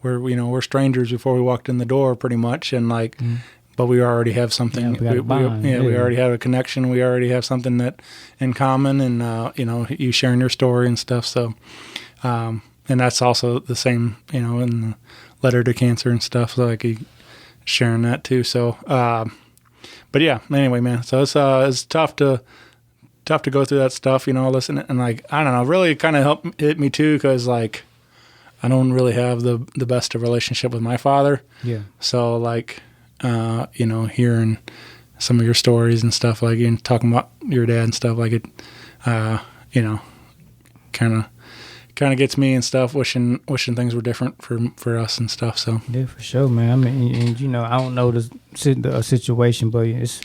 we're strangers before we walked in the door, pretty much, and like, but we already have something. We already have a connection. We already have something that in common, and you sharing your story and stuff. So, and that's also the same, in the letter to cancer and stuff. So like sharing that too. So, but yeah. Anyway, man. So it's tough to go through that stuff. Listen, and like, I don't know, really kind of hit me too, because like I don't really have the best of relationship with my father. Yeah. So like, hearing some of your stories and stuff, like, and talking about your dad and stuff, like it, kind of gets me and stuff, wishing things were different for us and stuff. So yeah, for sure, man. I mean, and, I don't know the situation, but it's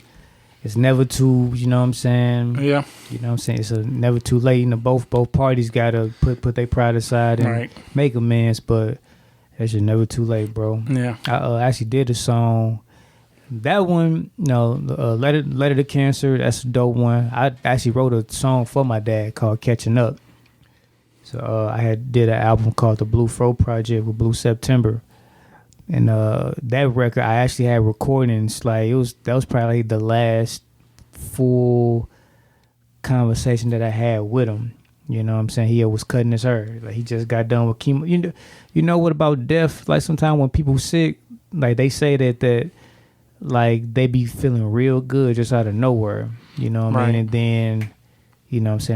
never too, yeah, it's never too late. Both parties gotta put their pride aside and make amends, but it's just never too late, bro. Yeah. I actually did a song. That one, Letter to Cancer, that's a dope one. I actually wrote a song for my dad called Catching Up. So I did an album called The Blue Fro Project with Blue September. And that record, I actually had recordings. Like that was probably the last full conversation that I had with him. He was cutting his hair. Like he just got done with chemo. You know what about death? Like sometimes when people sick, like they say that like they be feeling real good just out of nowhere. You know what I mean? And then,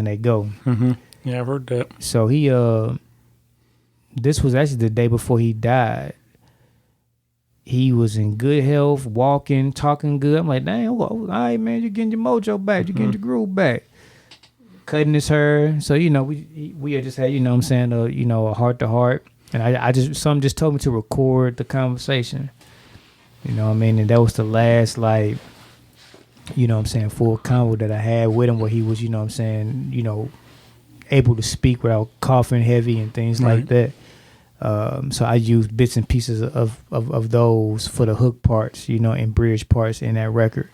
they go. Mm-hmm. Yeah, I've heard that. So he this was actually the day before he died. He was in good health, walking, talking good. I'm like, dang, all right, man, you're getting your mojo back. You're getting your groove back. Cutting his hair. So, we had just had, a heart to heart. And something just told me to record the conversation. You know what I mean? And that was the last, like, you know what I'm saying, full convo that I had with him, where he was, you know what I'm saying, you know, able to speak without coughing heavy and things like that. So I used bits and pieces of those for the hook parts, you know, and bridge parts in that record.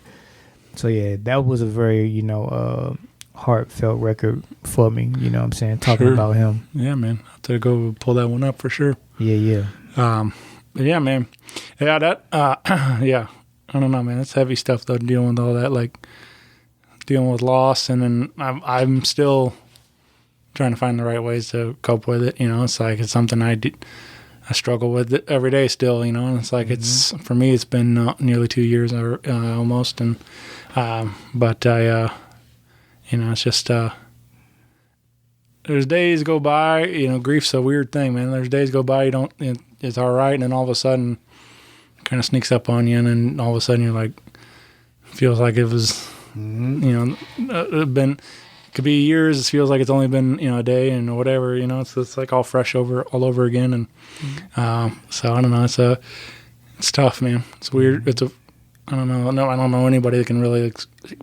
So yeah, that was a very, you know, heartfelt record for me, you know what I'm saying, talking about him. Yeah, man. I'll have to go pull that one up for sure. Yeah. But yeah, man. Yeah, that, yeah. I don't know, man. It's heavy stuff, though, dealing with all that, like, dealing with loss. And then I'm still trying to find the right ways to cope with it. You know, it's like it's something I struggle with it every day still, you know. And it's like it's, for me, it's been nearly 2 years or almost. And, but I, you know, it's just, there's days go by, you know, grief's a weird thing, man. There's days go by, it's all right. And then all of a sudden, kind of sneaks up on you, and then all of a sudden you're like, feels like it was, you know, could be years. It feels like it's only been, you know, a day and whatever, you know. It's like all fresh all over again, and so I don't know. It's tough, man. It's weird. I don't know anybody that can really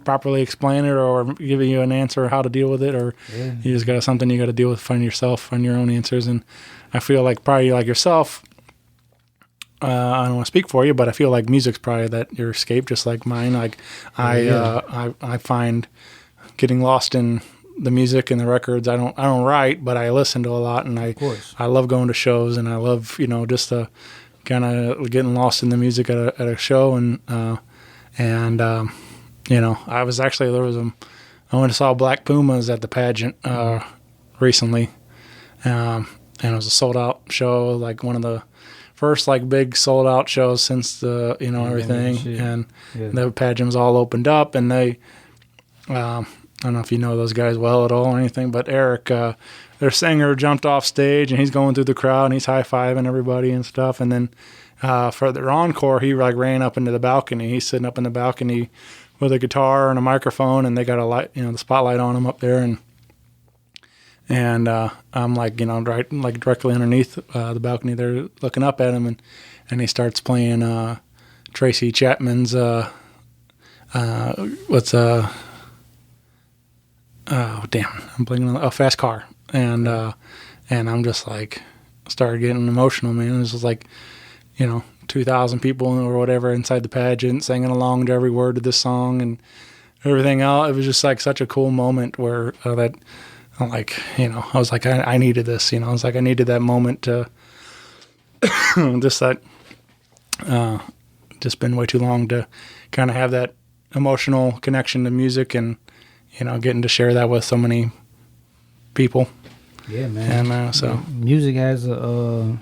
properly explain it or give you an answer how to deal with it, or you just got something you got to deal with, find your own answers. And I feel like probably like yourself. I don't want to speak for you, but I feel like music's probably that your escape, just like mine. Like I find getting lost in the music and the records. I don't write, but I listen to a lot, and I love going to shows, and I love, you know, just kind of getting lost in the music at a show, and you know, I was actually I went and saw Black Pumas at the pageant recently, and it was a sold out show, like one of the first like big sold out shows since the, you know, everything. And the pageant was all opened up, and they, I don't know if you know those guys well at all or anything, but Eric, their singer, jumped off stage, and he's going through the crowd, and he's high-fiving everybody and stuff. And then for their encore, he like ran up into the balcony. He's sitting up in the balcony with a guitar and a microphone, and they got a light, you know, the spotlight on him up there, and I'm like, you know, right, like directly underneath the balcony there, looking up at him, and he starts playing Tracy Chapman's I'm blanking on Fast Car, and I'm just like started getting emotional, man. It was just like, you know, 2,000 people or whatever inside the pageant singing along to every word of this song and everything else. It was just like such a cool moment where that. I'm like, you know, I was like, I needed this, you know. I was like, I needed that moment to just been way too long to kind of have that emotional connection to music, and, you know, getting to share that with so many people. Yeah, man. And so music has a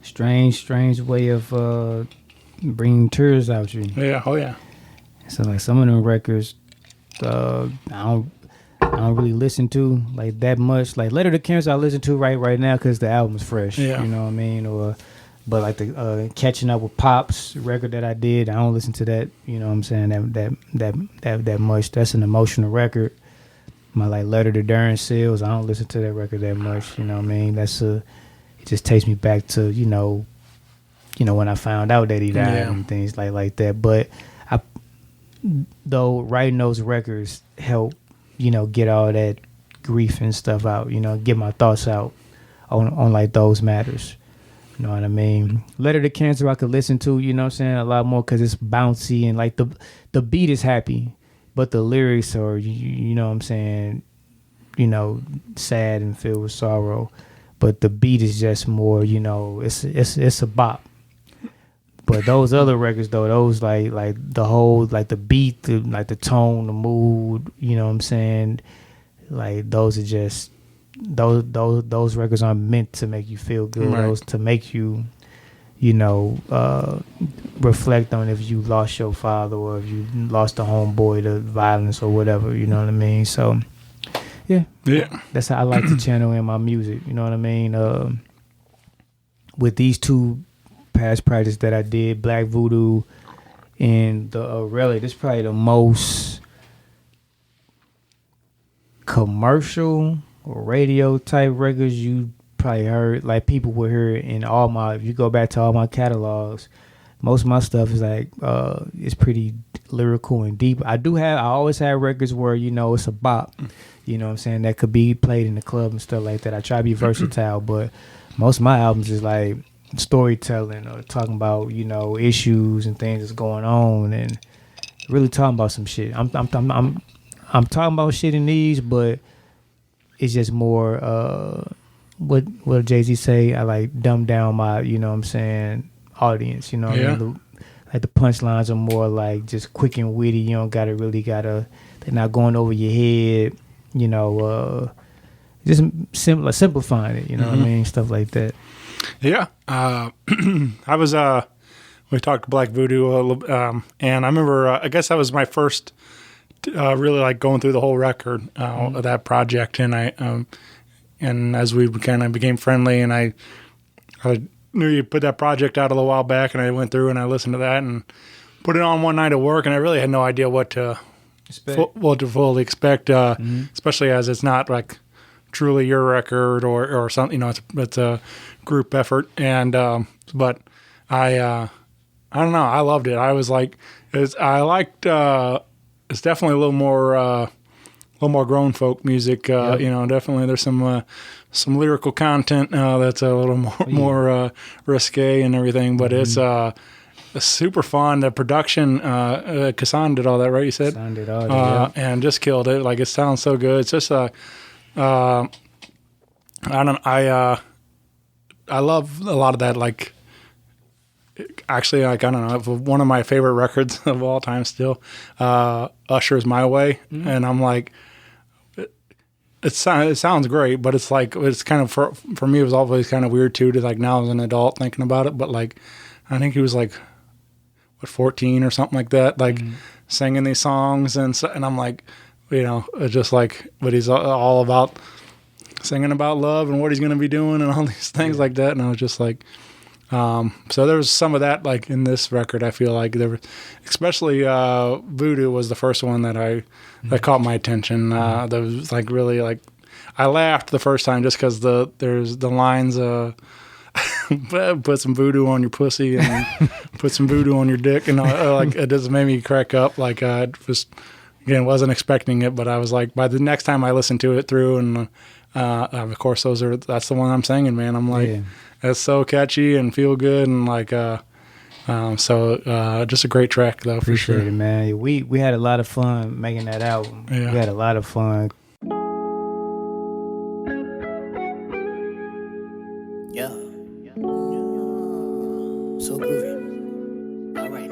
strange way of bringing tears out you. Yeah, oh yeah. So like some of them records, I don't really listen to like that much. Like Letter to Cancer, I listen to right now because the album's fresh. Yeah. You know what I mean? But like the Catching Up with Pops record that I did, I don't listen to that. You know what I'm saying? That much. That's an emotional record. My like Letter to Darren Seals, I don't listen to that record that much. You know what I mean? It just takes me back to you know when I found out that he died and things like that. But though writing those records help, you know, get all that grief and stuff out, you know, get my thoughts out on like those matters. You know what I mean? Letter to Cancer I could listen to, you know what I'm saying, a lot more because it's bouncy and like the beat is happy, but the lyrics are, you know what I'm saying, you know, sad and filled with sorrow. But the beat is just more, you know, it's a bop. But those other records though, those like the whole, like the beat, like the tone, the mood, you know what I'm saying? Like those are just those records aren't meant to make you feel good. Right. Those to make you, you know, reflect on if you lost your father or if you lost a homeboy to violence or whatever, you know what I mean? So yeah. That's how I like to channel in my music, you know what I mean? With these two past projects that I did, Black Voodoo and the RELIC, this is probably the most commercial or radio type records you probably heard. Like people will hear in if you go back to all my catalogs, most of my stuff is like it's pretty lyrical and deep. I always have records where it's a bop, you know what I'm saying, that could be played in the club and stuff like that. I try to be versatile, but most of my albums is like storytelling or talking about issues and things that's going on and really talking about some shit. I'm talking about shit in these, but it's just more what Jay-Z say, I like dumb down my audience, what I mean? Like the punchlines are more like just quick and witty. You don't they're not going over your head, just simplifying it, what I mean? Stuff like that. Yeah. I was, we talked Black Voodoo, and I remember, I guess that was my first, really like going through the whole record of that project. And and as we kind of became friendly, and I knew you put that project out a little while back, and I went through and I listened to that and put it on one night at work, and I really had no idea what to fully expect, especially as it's not like truly your record or something. It's a group effort, and but I don't know. I loved it. I was like, it's definitely a little more grown folk music. Definitely there's some lyrical content that's a little more risque and everything, but it's super fun. The production, Kahsan did all that, right? You said Kahsan did all that, and just killed it. Like, it sounds so good. It's just I love a lot of that. Like, actually, like, I don't know, one of my favorite records of all time still, Usher's My Way, and I'm like, it sounds great, but it's like, it's kind of, for me, it was always kind of weird too, to like, now as an adult thinking about it, but like, I think he was like, 14 or something like that, like singing these songs, and I'm like, just like, but he's all about singing about love and what he's going to be doing and all these things like that, and I was just like, so there was some of that like in this record. I feel like there was, especially Voodoo was the first one that caught my attention. That was like really like, I laughed the first time just because there's the lines put some voodoo on your pussy and put some voodoo on your dick, and like it just made me crack up. Like I just again wasn't expecting it, but I was like, by the next time I listened to it through, and of course that's the one I'm singing, man. I'm like, it's so catchy and feel good, and like just a great track though. Appreciate for sure, it, man. We had a lot of fun making that album. We had a lot of fun. Yeah. So groovy. All right.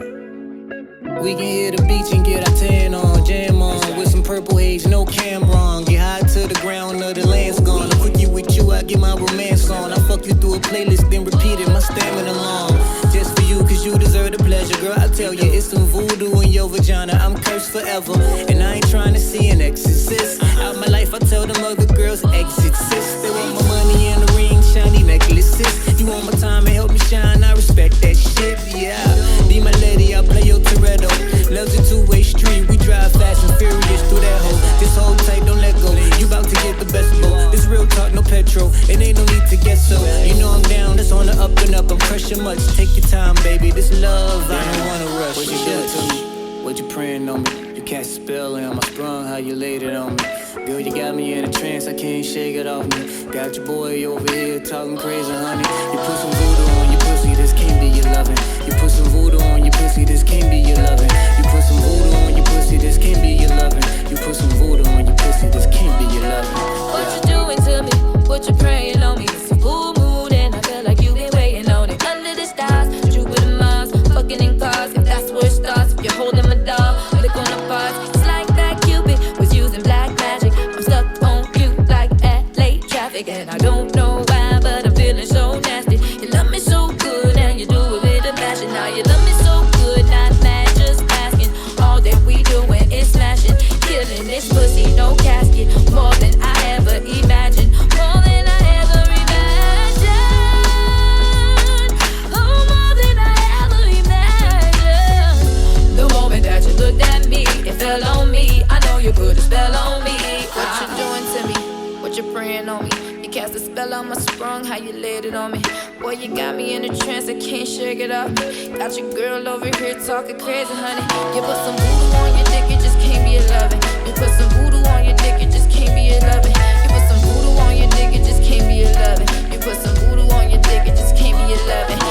We can hit the beach and get our tan on, jam on with some purple haze, no camera on. Get high to the ground, the land's gone. A quickie with you, I get my romance on. I fuck you through a playlist, then repeat it, my stamina long. Just for you, cause you deserve the pleasure. Girl, I tell you, it's some voodoo in your vagina. I'm cursed forever, and I ain't trying to see an exorcist. Out my life, I tell them other girls exit sis. They want my money and the ring, shiny necklaces. You want my time and help me shine, I respect that shit, yeah. Be my lady, I'll play your Toretto. Love's a two-way street, we drive fast and furious through that hole. Just hold tight, don't let go. You bout to get the best of both. This real talk, no petrol. It ain't no need to guess so. You know I'm down, that's on the up and up. I'm crushing much. Take your time, baby. This love, I don't wanna rush. What you doing to me? What you praying on me? You cast a spell on my sprung, how you laid it on me. Girl, you got me in a trance, I can't shake it off me. Got your boy over here talking crazy, honey. You put some voodoo on your pussy, this can't be your loving. You put some voodoo on your pussy, this can't be your loving. You put some voodoo on your pussy, this can't be your loving. You put some voodoo on your pussy, this can't be your loving. What you doing to me? What you praying on me? It's a full mood and I feel like you've been waiting on it. Under the stars, Jupiter, Mars, fucking in cars. If that's where it starts, if you're holding my dog, click on the parts. It's like that Cupid was using black magic. I'm stuck on you like LA traffic, and I don't know why, but I'm feeling so nasty. You love me so good and you do it with a passion. Now you love me so good, not mad, just asking. All that we doing is smashing, killing this pussy, no casket. More than I ever imagined, more than I ever imagined. Oh, more than I ever imagined. The moment that you looked at me, it fell on me. I know you put a spell on me. What you doing to me? What you praying on me? You cast a spell on my sprung, how you laid it on me. Boy, you got me in a trance, I can't shake it up. Got your girl over here talking crazy, honey. You put some voodoo on your dick, it just can't be a loving. You put some voodoo on your dick, it just can't be a loving. You put some voodoo on your dick, it just can't be a loving. You put some voodoo on your dick, it just can't be a loving. Yeah.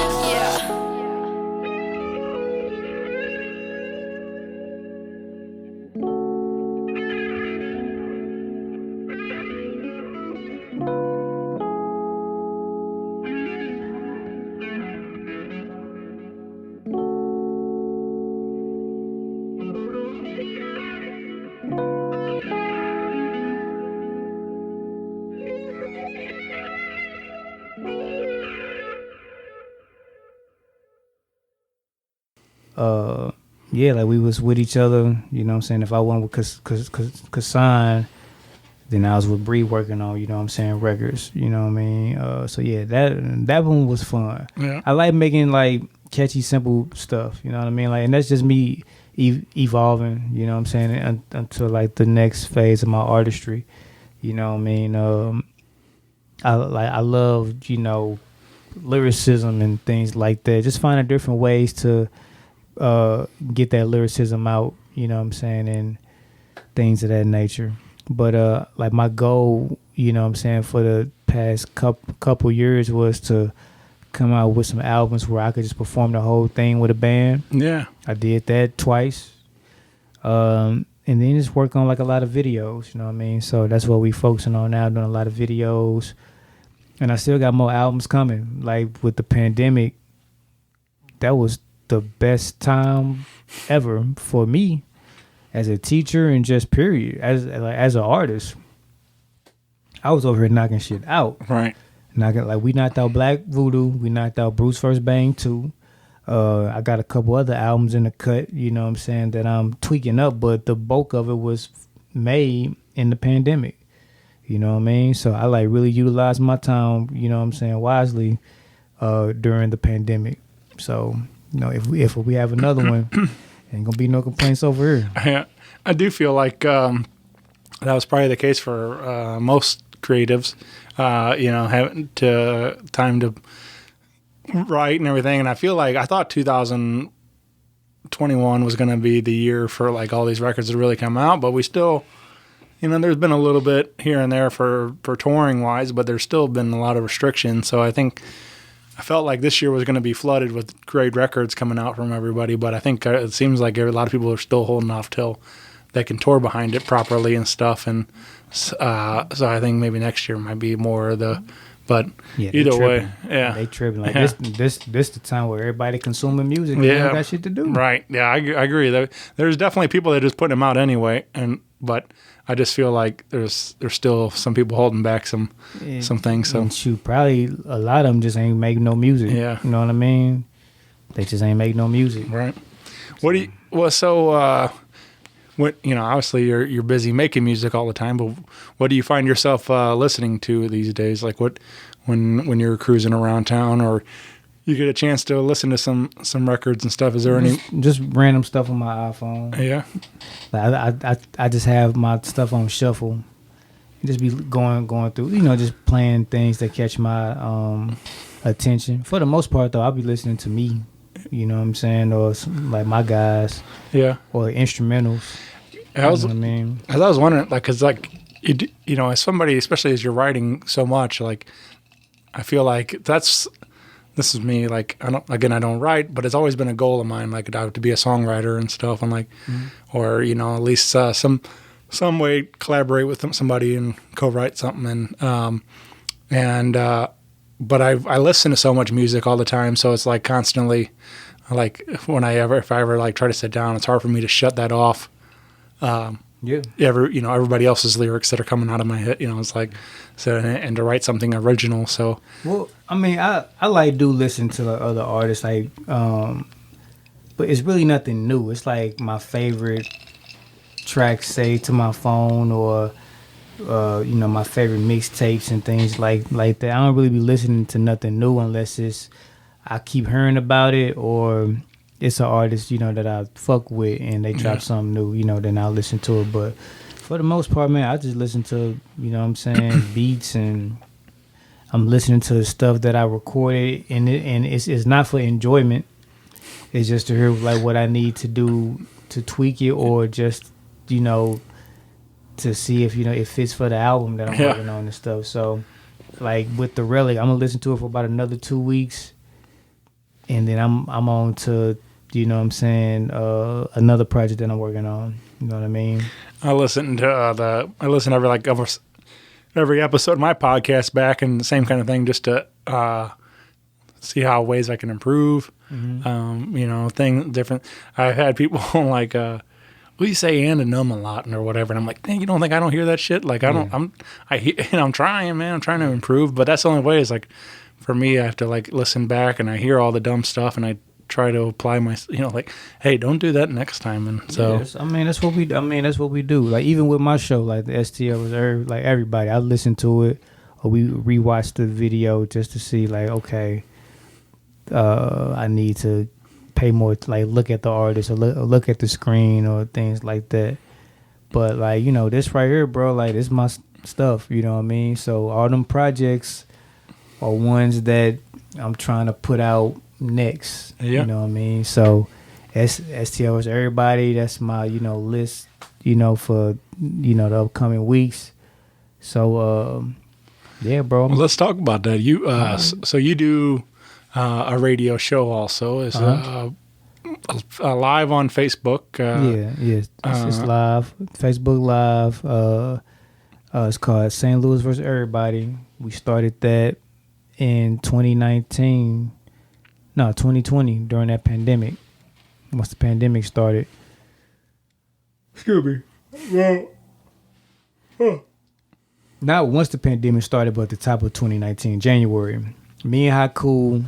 Yeah, like we was with each other, you know what I'm saying? If I went with Kahsan, then I was with Bree working on, you know what I'm saying, records, you know what I mean? So yeah, that one was fun. Yeah. I like making like catchy, simple stuff, you know what I mean? Like, and that's just me evolving, you know what I'm saying, until like the next phase of my artistry, you know what I mean? I love, you know, lyricism and things like that. Just finding different ways to get that lyricism out, you know what I'm saying, and things of that nature. But like my goal, you know what I'm saying, for the past couple years was to come out with some albums where I could just perform the whole thing with a band. Yeah. I did that twice. And then just work on like a lot of videos, you know what I mean? So that's what we focusing on now, doing a lot of videos. And I still got more albums coming. Like with the pandemic, that was the best time ever for me as a teacher and just period. As an artist, I was over here knocking shit out. Right. We knocked out Black Voodoo. We knocked out Bruce First Bang 2. I got a couple other albums in the cut, you know what I'm saying, that I'm tweaking up, but the bulk of it was made in the pandemic. You know what I mean? So I like really utilized my time, you know what I'm saying, wisely during the pandemic. So, you know, if we have another one, ain't gonna be no complaints over here. Yeah, I do feel like that was probably the case for most creatives, you know, having time to write and everything. And I feel like I thought 2021 was going to be the year for like all these records to really come out, but we still, you know, there's been a little bit here and there for touring wise, but there's still been a lot of restrictions. So I felt like this year was going to be flooded with great records coming out from everybody, but I think it seems like a lot of people are still holding off till they can tour behind it properly and stuff. And so I think maybe next year might be more of the, but yeah, either way, yeah, they tripping. Like this the time where everybody consuming music. And they got shit to do. Right. Yeah, I agree. There's definitely people that just put them out anyway, but I just feel like there's still some people holding back some things. So shoot, probably a lot of them just ain't making no music. Yeah, you know what I mean? They just ain't making no music. Right. What do you? Well, so. What, you know, obviously you're busy making music all the time, but what do you find yourself listening to these days? Like what when you're cruising around town or you get a chance to listen to some records and stuff? Is there just random stuff on my iPhone? Yeah, like I just have my stuff on shuffle. And just be going through, you know, just playing things that catch my attention. For the most part, though, I'll be listening to me. You know what I'm saying, or like my guys, yeah, or instrumentals. I was wondering, like, cause like you know, as somebody, especially as you're writing so much, like, I feel like this is me. Like, I don't write, but it's always been a goal of mine, like, to be a songwriter and stuff, and like, or you know, at least some way collaborate with somebody and co-write something, but I listen to so much music all the time, so it's like constantly, like if I ever like try to sit down, it's hard for me to shut that off. Everybody else's lyrics that are coming out of my head, you know, it's like, so and to write something original. So well, I mean, I like do listen to the other artists, like, but it's really nothing new. It's like my favorite tracks saved to my phone, or you know, my favorite mixtapes and things like that. I don't really be listening to nothing new unless I keep hearing about it, or it's an artist, you know, that I fuck with and they drop something new, you know, then I'll listen to it. But for the most part, man, I just listen to, you know what I'm saying, beats and I'm listening to the stuff that I recorded, and it's not for enjoyment. It's just to hear like what I need to do to tweak it, or just to see if it fits for the album that I'm working on and stuff. So like with the Relic, I'm gonna listen to it for about another 2 weeks, and then I'm on to another project that I'm working on. You know what I mean? I listen to every episode of my podcast back, and the same kind of thing, just to see how ways I can improve. Things different. I've had people like, you say and a lot or whatever, and I'm like, man, you don't think I don't hear that shit? Like I'm trying, man. I'm trying to improve, but that's the only way. Is like for me, I have to like listen back, and I hear all the dumb stuff, and I try to apply my, like, hey, don't do that next time. And so that's what we do. Like even with my show, like the STLvsErrbody, like everybody, I listen to it, or we rewatch the video just to see like, okay, I need to pay more, like look at the artist, or look at the screen, or things like that. But like this right here, bro, like this my stuff. You know what I mean? So all them projects are ones that I'm trying to put out next. You know what I mean? So STLvsErrbody, that's my list for the upcoming weeks. So yeah, bro. Well, let's talk about that. You so you do a radio show also. Is live on Facebook. It's live, Facebook Live. It's called St. Louis vs. Everybody. We started that in 2020 during that pandemic. Once the pandemic started. Excuse me. Not once the pandemic started, but at the top of 2019, January. Me and Haku,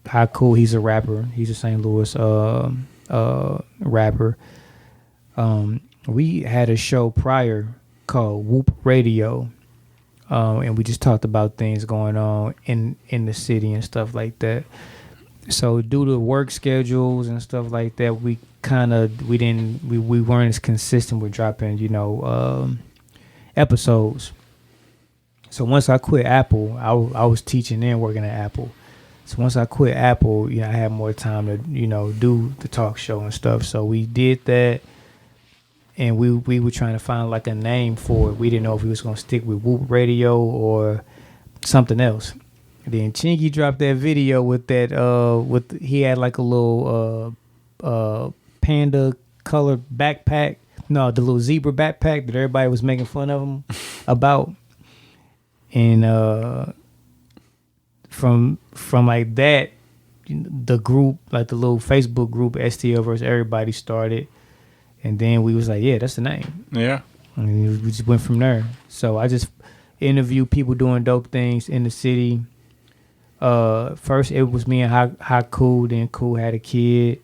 Haku, he's a rapper. He's a St. Louis rapper. We had a show prior called Whoop Radio. And we just talked about things going on in the city and stuff like that. So due to work schedules and stuff like that, we weren't as consistent with dropping, episodes. So once I quit Apple, I was teaching and working at Apple. So once I quit Apple, I had more time to, do the talk show and stuff. So we did that. And we were trying to find like a name for it. We didn't know if we was gonna stick with Whoop Radio or something else. And then Chingy dropped that video with that he had like a little panda color backpack. No, the little zebra backpack that everybody was making fun of him about. And from like that, the group, like the little Facebook group STLvsErrbody started. And then we was like, yeah, that's the name. Yeah. And we just went from there. So I just interviewed people doing dope things in the city. First, it was me and Haku. Then Cool had a kid.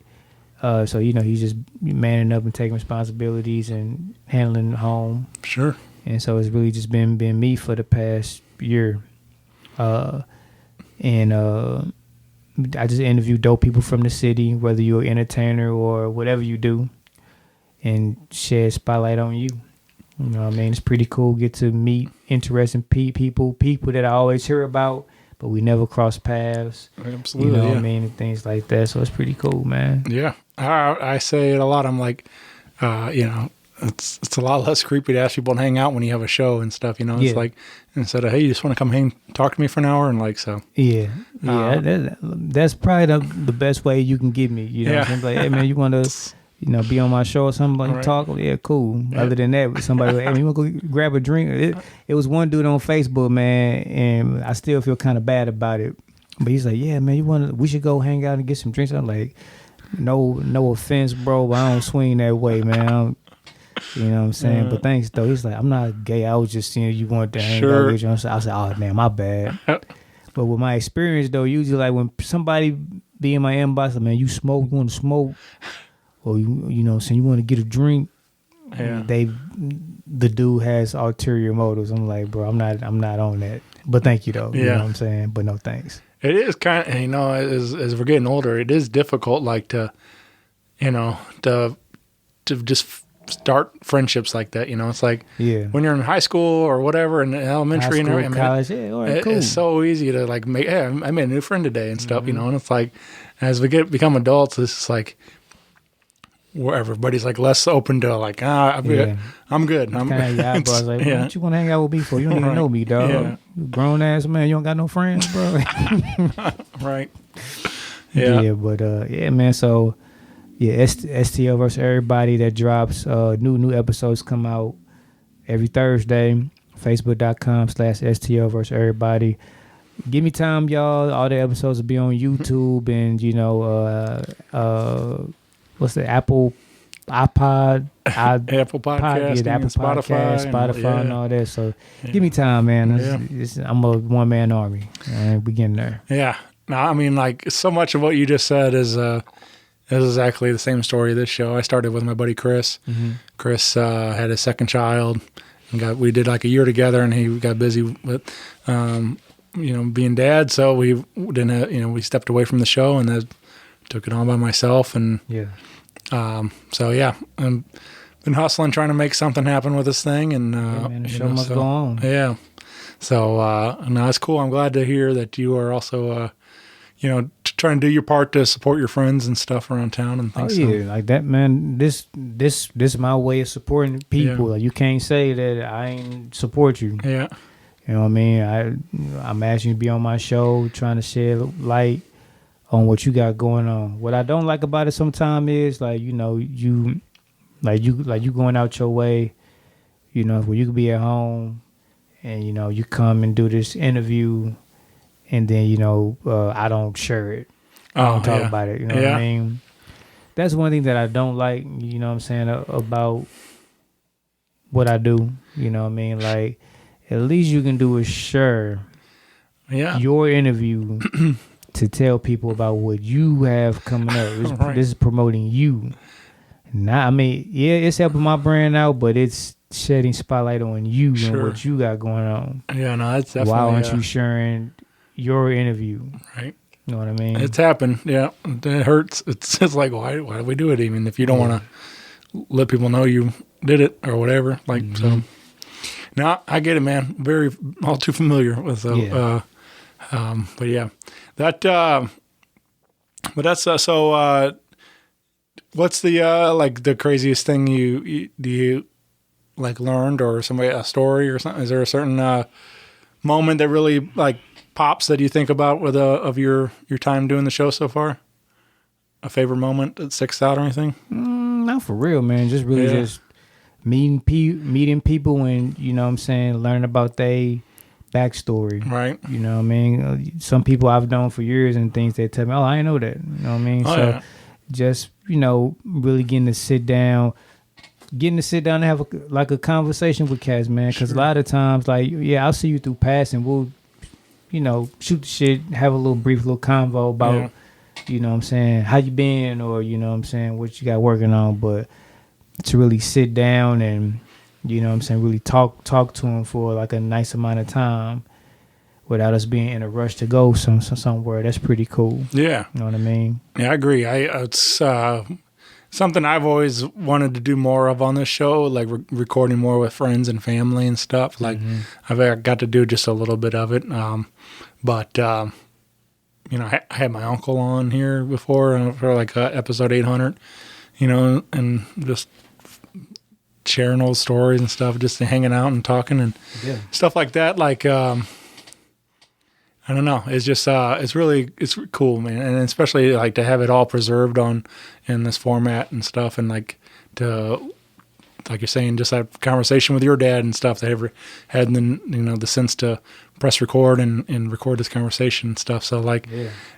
So, he's just manning up and taking responsibilities and handling the home. Sure. And so it's really just been me for the past year. I just interview dope people from the city, whether you're an entertainer or whatever you do, and share a spotlight on you. You know what I mean? It's pretty cool. Get to meet interesting people that I always hear about, but we never cross paths. Absolutely. You know what I mean? And things like that. So it's pretty cool, man. Yeah. I say it a lot. I'm like, it's a lot less creepy to ask people to hang out when you have a show and stuff, It's like, instead of, hey, you just want to come talk to me for an hour, and like, so. Yeah. That's probably the best way you can get me. You know what I'm saying? Like, hey, man, you want to, be on my show or something, like right. Talk? Yeah, cool. Yeah. Other than that, somebody, hey, you want to go grab a drink? It was one dude on Facebook, man, and I still feel kind of bad about it. But he's like, yeah, man, we should go hang out and get some drinks. I'm like, no offense, bro, but I don't swing that way, man. You know what I'm saying? But thanks, though. He's like, I'm not gay. I was just seeing you wanted to hang out with you. I said, oh, man, my bad. But with my experience, though, usually, like, when somebody be in my inbox, like, man, you want to smoke? Or, you know what I'm saying, you want to get a drink? Yeah. The dude has ulterior motives. I'm like, bro, I'm not on that. But thank you, though. You know what I'm saying? But no thanks. It is kind of, as we're getting older, it is difficult, like, to just start friendships like that. You know, it's like Yeah. when you're in high school or whatever, in elementary and High everything. school, college, yeah, all right, cool. It's so easy to like make. Hey, I made a new friend today and stuff. Mm-hmm. You know, and it's like as we become adults, it's just like where everybody's like less open to like I'm good. I'm good. I'm Kind of your eyebrows like, yeah. what you want to hang out with me for? You don't even know me, dog. Yeah. You grown ass man, you don't got no friends, bro. Right. Yeah. But yeah, man. So yeah, STL versus everybody that drops. New episodes come out every Thursday. Facebook.com/STL versus everybody. Give me time, y'all. All the episodes will be on YouTube and what's the Apple Podcast, Apple Podcast, Apple Spotify, Spotify, and all that. So give me time, man. I'm a one man army, and we getting there. Yeah. No, I mean, like so much of what you just said is exactly the same story of this show. I started with my buddy Chris. Mm-hmm. Chris had his second child, and we did like a year together, and he got busy with being dad. So we didn't we stepped away from the show and then took it on by myself, and so yeah, I've been hustling, trying to make something happen with this thing, and man, the show must go on. Yeah, so no, it's cool. I'm glad to hear that you are also trying to do your part to support your friends and stuff around town and things. Oh yeah, like that, man. This is my way of supporting people. Yeah. Like you can't say that I ain't support you. Yeah, you know what I mean. I'm asking you to be on my show, trying to shed light on what you got going on. What I don't like about it sometimes is like you going out your way, where you could be at home, and you come and do this interview, and then I don't share it. I don't talk about it. You know what I mean? That's one thing that I don't like. You know what I'm saying about what I do. You know what I mean? Like at least you can do is share your interview. To tell people about what you have coming up. This is promoting you. Now, I mean, yeah, it's helping my brand out, but it's shedding spotlight on you and what you got going on. Yeah, no, that's definitely. Why aren't you sharing your interview? Right. You know what I mean? It's happened. Yeah, it hurts. It's like why do we do it? Even if you don't want to let people know you did it or whatever. Like so. No, I get it, man. All too familiar with. But yeah. That, but that's so. What's the craziest thing you like learned or a story or something? Is there a certain moment that really like pops that you think about with of your time doing the show so far? A favorite moment that sticks out or anything? Not for real, man. Just really just meeting people and what I'm saying, learning about they backstory. Right. You know what I mean? Some people I've known for years and things they tell me, I didn't know that. You know what I mean? Just, really getting to sit down and have a conversation with cats, man. Because a lot of times, I'll see you through pass and we'll, shoot the shit, have a brief convo about, what I'm saying, how you been or, what I'm saying, what you got working on. But to really sit down and, really talk to him for a nice amount of time without us being in a rush to go somewhere. That's pretty cool. Yeah. You know what I mean? Yeah, I agree. It's something I've always wanted to do more of on this show, like recording more with friends and family and stuff. Like I've got to do just a little bit of it. But I had my uncle on here before for episode 800, and just sharing old stories and stuff, just hanging out and talking and stuff like that. Like, I don't know. It's just, it's cool, man. And especially to have it all preserved in this format and stuff. And like you're saying, just have conversation with your dad and stuff. They ever had the sense to press record and record this conversation and stuff. So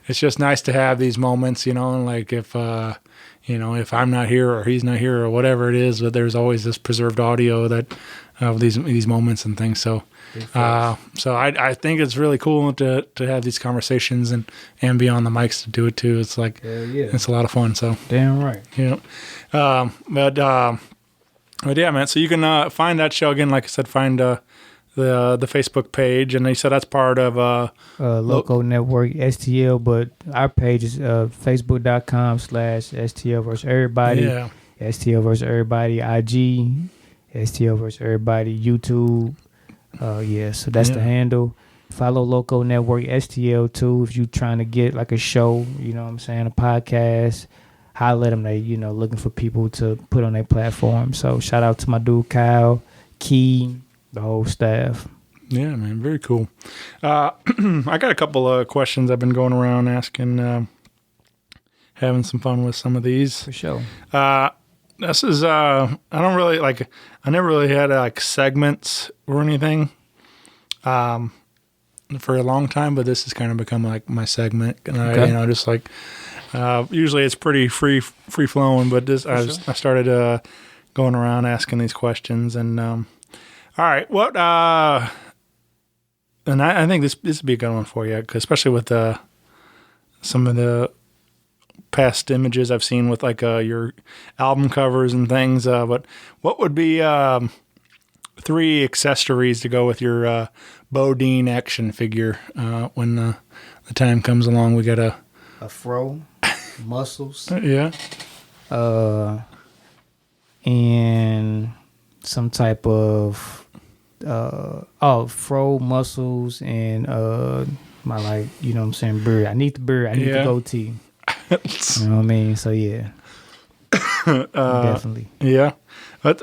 it's just nice to have these moments, and if I'm not here or he's not here or whatever it is, but there's always this preserved audio of these moments and things. So, I think it's really cool to have these conversations and be on the mics to do it too. It's it's a lot of fun. So damn right. But yeah, man. So you can find that show again. Like I said, find the Facebook page, and they said that's part of Local Network STL, but our page is Facebook.com/STL versus everybody. Yeah. STLvsErrbody IG, STLvsErrbody YouTube. So that's the handle. Follow Loco Network STL too if you trying to get like a show, you know what I'm saying, a podcast. Holler at them, they, you know, looking for people to put on their platform. So shout out to my dude Kyle, Key, the whole staff. Yeah, man, very cool. I got a couple of questions I've been going around asking, having some fun with some of these. For sure. This is, I don't really, like, I never really had, like, segments or anything for a long time, but this has kind of become, like, my segment. And I, you know, just, like, usually it's pretty free-flowing, but this, I started going around asking these questions. And, all right, what, and I think this would be a good one for you, 'cause especially with some of the past images I've seen with like your album covers and things. But what would be 3 accessories to go with your Bodine action figure when the time comes along? We got a fro, muscles, yeah, and some type of fro, muscles, and my, like, you know what I'm saying, beard. I need the beard. I need the goatee. You know what I mean? So yeah, definitely. Yeah, but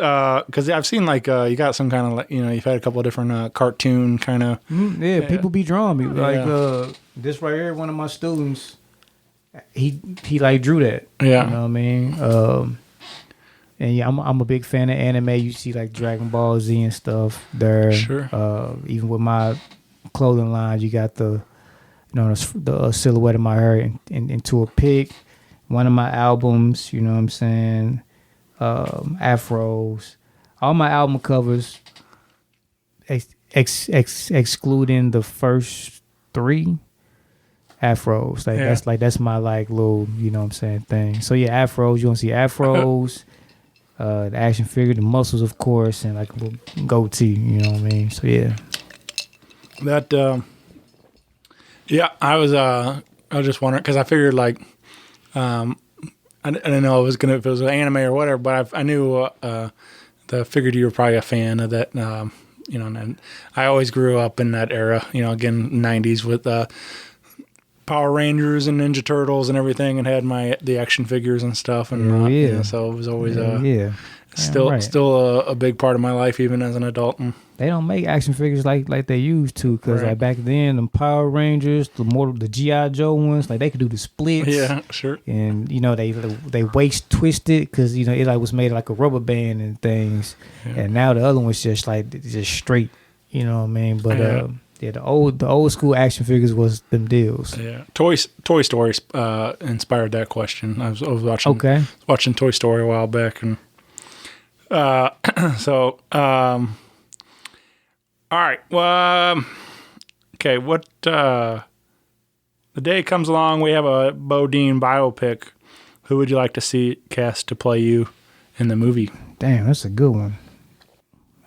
because I've seen like you got some kind of, like, you know, you've had a couple of different cartoon kind of. People be drawing me like this right here. One of my students, he like drew that. Yeah, you know what I mean. And yeah, I'm a big fan of anime. You see like Dragon Ball Z and stuff there. Sure. Even with my clothing line, you got the, you know, the silhouette of my hair into a pic. One of my albums, you know what I'm saying, afros. All my album covers, excluding the first 3 afros. Like that's my like little, you know what I'm saying, thing. So yeah, afros. You want to see afros. The action figure, the muscles, of course, and like a little goatee, you know what I mean? So yeah. That I was just wondering, because I figured like I didn't know if it was an anime or whatever, but I knew figured you were probably a fan of that. You know, and I always grew up in that era. You know, again, 90s with Power Rangers and Ninja Turtles and everything, and had the action figures and stuff. And you know, so it was always still a big part of my life, even as an adult. And they don't make action figures like they used to, because like back then, the Power Rangers, the G.I. Joe ones, like they could do the splits. Yeah, sure. And you know they waist twisted, because you know it like was made like a rubber band and things. Yeah. And now the other one's just straight. You know what I mean? But the old school action figures was them deals. Yeah, Toy Story inspired that question. I was watching Toy Story a while back, and so all right. Well, okay. What the day comes along, we have a Bodine biopic. Who would you like to see cast to play you in the movie? Damn, that's a good one.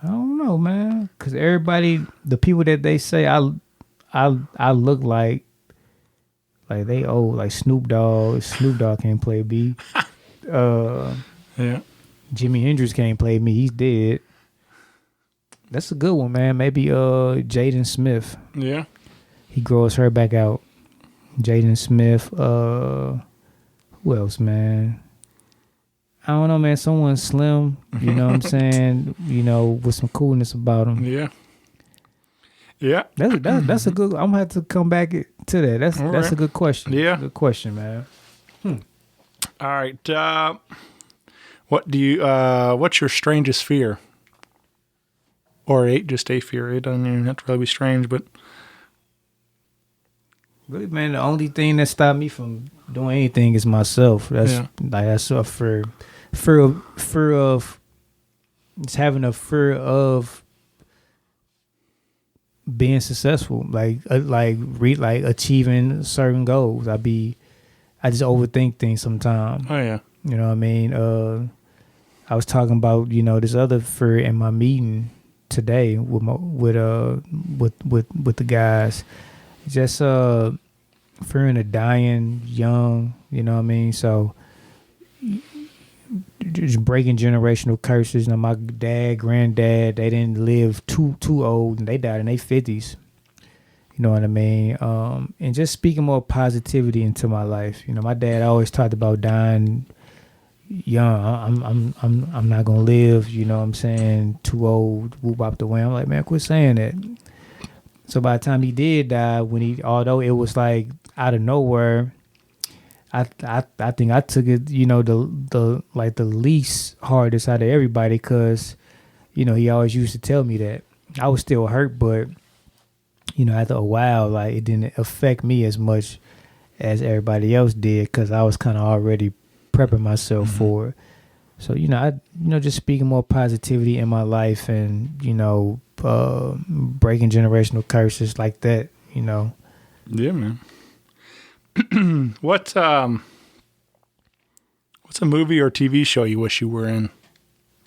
I don't know, man, because everybody, the people that they say I look like they old, like Snoop Dogg. Snoop Dogg can't play B. Yeah. Jimi Hendrix can't play me. He's dead. That's a good one, man. Maybe Jaden Smith. Yeah. He grows her back out. Jaden Smith. Who else, man? I don't know, man. Someone slim, you know what I'm saying? You know, with some coolness about him. Yeah. Yeah. That's a good. I'm gonna have to come back to that. That's a good question. Yeah. Good question, man. All right. What do you? What's your strangest fear? Or just a fear. It doesn't even have to really be strange, but really, man, the only thing that stopped me from doing anything is myself. That's a fear of just having a fear of being successful, like achieving certain goals. I just overthink things sometimes. Oh yeah, you know what I mean. I was talking about, you know, this other fear in my meeting today with the guys. Just fearing of dying young, you know what I mean? So just breaking generational curses. You know, my dad, granddad, they didn't live too old, and they died in their 50s. You know what I mean? And just speaking more positivity into my life. You know, my dad always talked about dying young. I'm not gonna live. You know what I'm saying? Too old. Whoop up the way. I'm like, man, quit saying that. So by the time he did die, although it was like out of nowhere, I think I took it, you know, the least hardest out of everybody, because, you know, he always used to tell me that. I was still hurt, but, you know, after a while, like, it didn't affect me as much as everybody else did, because I was kind of already prepping myself for it. So, you know, just speaking more positivity in my life, and, you know, breaking generational curses like that, you know. Yeah, man. What's a movie or TV show you wish you were in?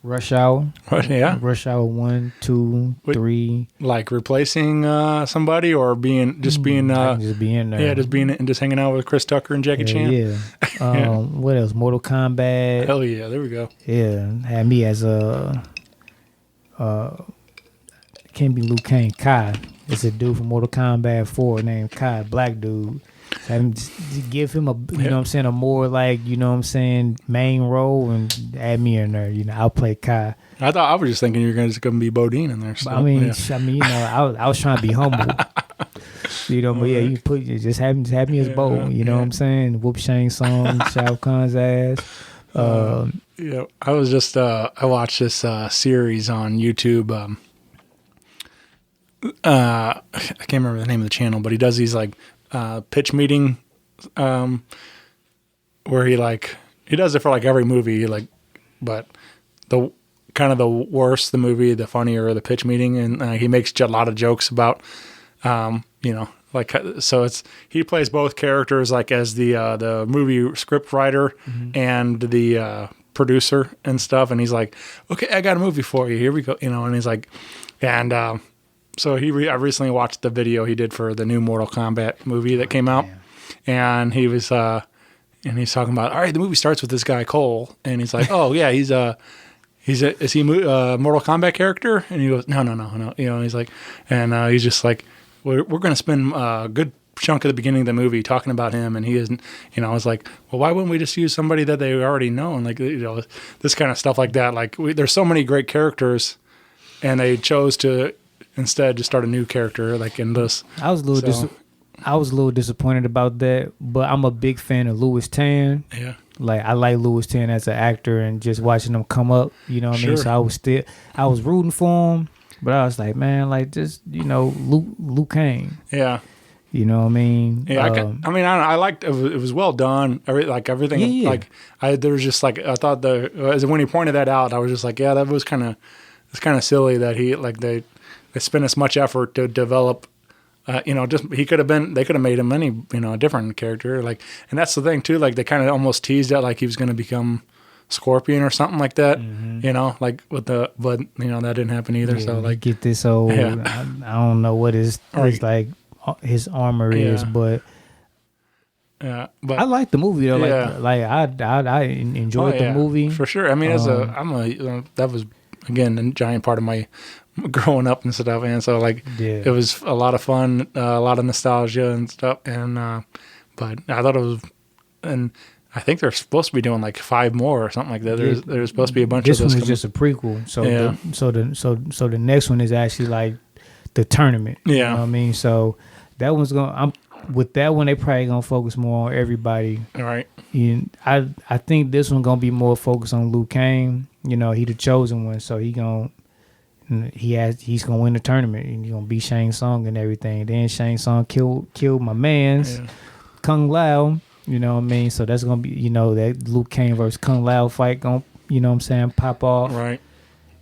Rush Hour. Yeah. Rush Hour 1, 2, 3. Like replacing somebody, or just being there. Yeah, just being and just hanging out with Chris Tucker and Jackie Chan. Yeah. What else? Mortal Kombat. Hell yeah, there we go. Yeah, had me as a can't be Liu Kang. Kai. It's a dude from Mortal Kombat 4 named Kai, black dude. Just give him a, you know what I'm saying, a more like, you know what I'm saying, main role, and add me in there. You know, I'll play Kai. I was just thinking you were just going to be Bodine in there. So, I mean, you know, I was trying to be humble. You know, but yeah, you just have me as Bo. You know what I'm saying? Whoop Shang Song, Shao Kahn's ass. Yeah, I was just I watched this series on YouTube. I can't remember the name of the channel, but he does these like pitch meeting where he does it for like every movie, like, but the kind of the worse the movie, the funnier the pitch meeting, and he makes a lot of jokes about you know, like, so he plays both characters, like as the movie script writer and the producer and stuff, and he's like, okay, I got a movie for you, here we go, you know, and he's like, and so I recently watched the video he did for the new Mortal Kombat movie that came out, and he was he's talking about, all right, the movie starts with this guy Cole, and he's like, oh yeah, is he a Mortal Kombat character? And he goes, no, you know, and he's like, and he's just like, we're going to spend a good chunk of the beginning of the movie talking about him, and he isn't, you know. I was like, well, why wouldn't we just use somebody that they already know, and like, you know, this kind of stuff like that. Like, there's so many great characters, and they chose to instead just start a new character like in this. I was a little disappointed about that, but I'm a big fan of Louis Tan. Yeah. Like, I like Louis Tan as an actor, and just watching him come up, you know what I mean? So I was rooting for him, but I was like, man, like, just, you know, Liu Kang. Yeah. You know what I mean? Yeah, I liked it. It was well done. Everything. Yeah. Like, there was just like, I thought when he pointed that out, I was just like, yeah, that was kind of silly that he, like, they spent as much effort to develop. You know, just they could have made him any, you know, a different character. Like, and that's the thing too. Like, they kind of almost teased out like he was going to become Scorpion or something like that. You know, like but you know, that didn't happen either. Yeah, so like, get this old. Yeah. I don't know what his like his armor is, but yeah, but I like the movie though. Like I enjoyed the movie for sure. I mean, that was again a giant part of my growing up and stuff, and so like it was a lot of fun, a lot of nostalgia and stuff, and but I thought it was, and I think they're supposed to be doing like 5 more or something like that. There's supposed to be a bunch of this one is just a prequel, so the next one is actually like the tournament. You know what I mean? So that one's with that one they probably gonna focus more on everybody. All right. And I think this one gonna be more focused on Liu Kang. You know, he the chosen one, so he's gonna win the tournament, and he's gonna beat Shang Tsung and everything. Then Shang Tsung killed my man's Kung Lao. You know what I mean? So that's gonna be, you know, that Liu Kang versus Kung Lao fight gonna, you know what I'm saying, pop off. Right.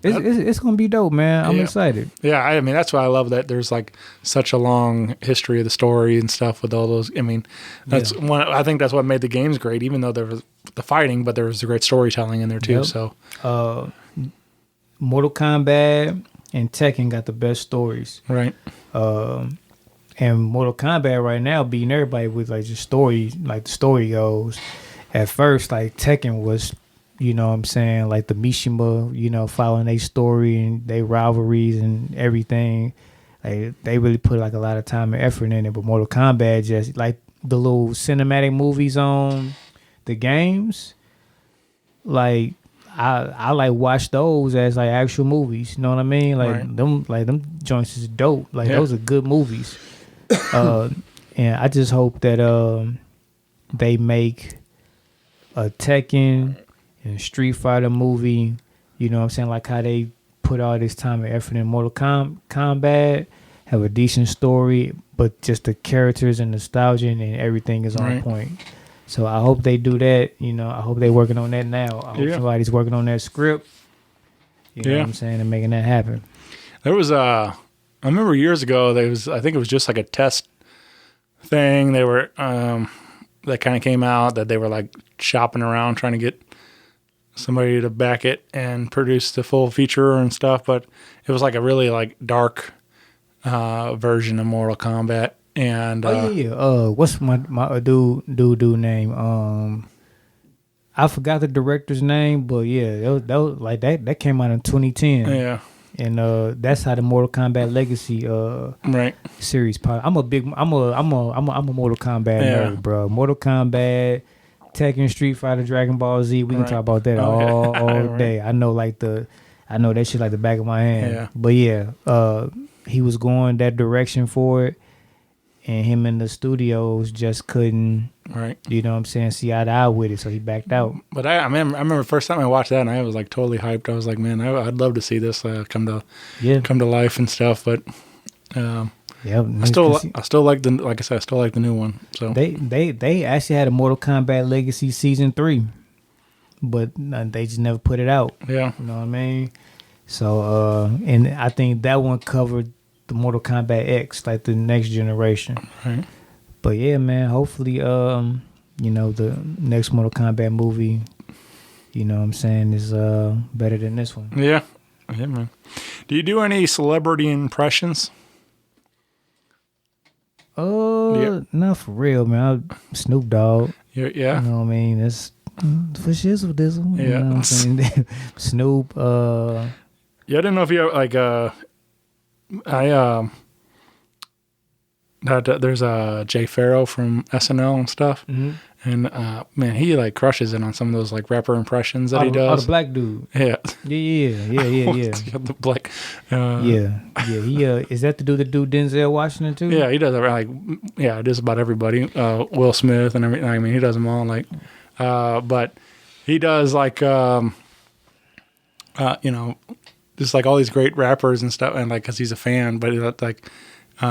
It's gonna be dope, man. I'm excited. Yeah, I mean, that's why I love that there's like such a long history of the story and stuff with all those. I mean, that's one. I think that's what made the games great, even though there was the fighting, but there was the great storytelling in there too. Yep. So, Mortal Kombat and Tekken got the best stories. Right. And Mortal Kombat right now beating everybody with like just story, like the story goes. At first, like Tekken was you know what I'm saying, like the Mishima, you know, following their story and their rivalries and everything. Like they really put like a lot of time and effort in it. But Mortal Kombat, just like the little cinematic movies on the games, like I like watch those as like actual movies. You know what I mean? Like them joints is dope. Like those are good movies. And I just hope that they make a Tekken and Street Fighter movie, you know what I'm saying, like how they put all this time and effort in Mortal Kombat, have a decent story, but just the characters and nostalgia and everything is on point. So I hope they do that. You know, I hope they're working on that now. I hope somebody's working on that script. You know what I'm saying, and making that happen. There was I remember years ago, I think it was just like a test thing. They were that kind of came out that they were like shopping around trying to get somebody to back it and produce the full feature and stuff, but it was like a really like dark version of Mortal Kombat. And what's my dude name? I forgot the director's name, but yeah, that was like that came out in 2010. Yeah. And that's how the Mortal Kombat Legacy series. I'm a Mortal Kombat nerd, bro. Mortal Kombat, Tekken, Street Fighter, Dragon Ball Z. We can talk about that all day. I know that shit like the back of my hand. Yeah. But yeah, he was going that direction for it, and him and the studios just couldn't. Right. You know what I'm saying? See eye to eye with it, so he backed out. But I remember the first time I watched that, and I was like totally hyped. I was like, man, I'd love to see this come to life and stuff. But I still like the new one. So they actually had a Mortal Kombat Legacy season 3, but they just never put it out. Yeah, you know what I mean. So and I think that one covered the Mortal Kombat X, like the next generation. Right. But yeah, man, hopefully, you know, the next Mortal Kombat movie, you know what I'm saying, is better than this one. Yeah. Yeah, man. Do you do any celebrity impressions? Not for real, man. Snoop Dogg. Yeah. You know what I mean? That's for shizzle dizzle. Yeah. You know what I'm saying? Snoop. Yeah, I didn't know if you like, there's Jay Farrow from SNL and stuff, and man, he like crushes it on some of those like rapper impressions that he does. Oh, the black dude. Yeah. The black. He is that the dude that do Denzel Washington too? Yeah, he does like just about everybody. Will Smith and everything. I mean, he does them all. Like, but he does like you know, just like all these great rappers and stuff, and like because he's a fan, but like. You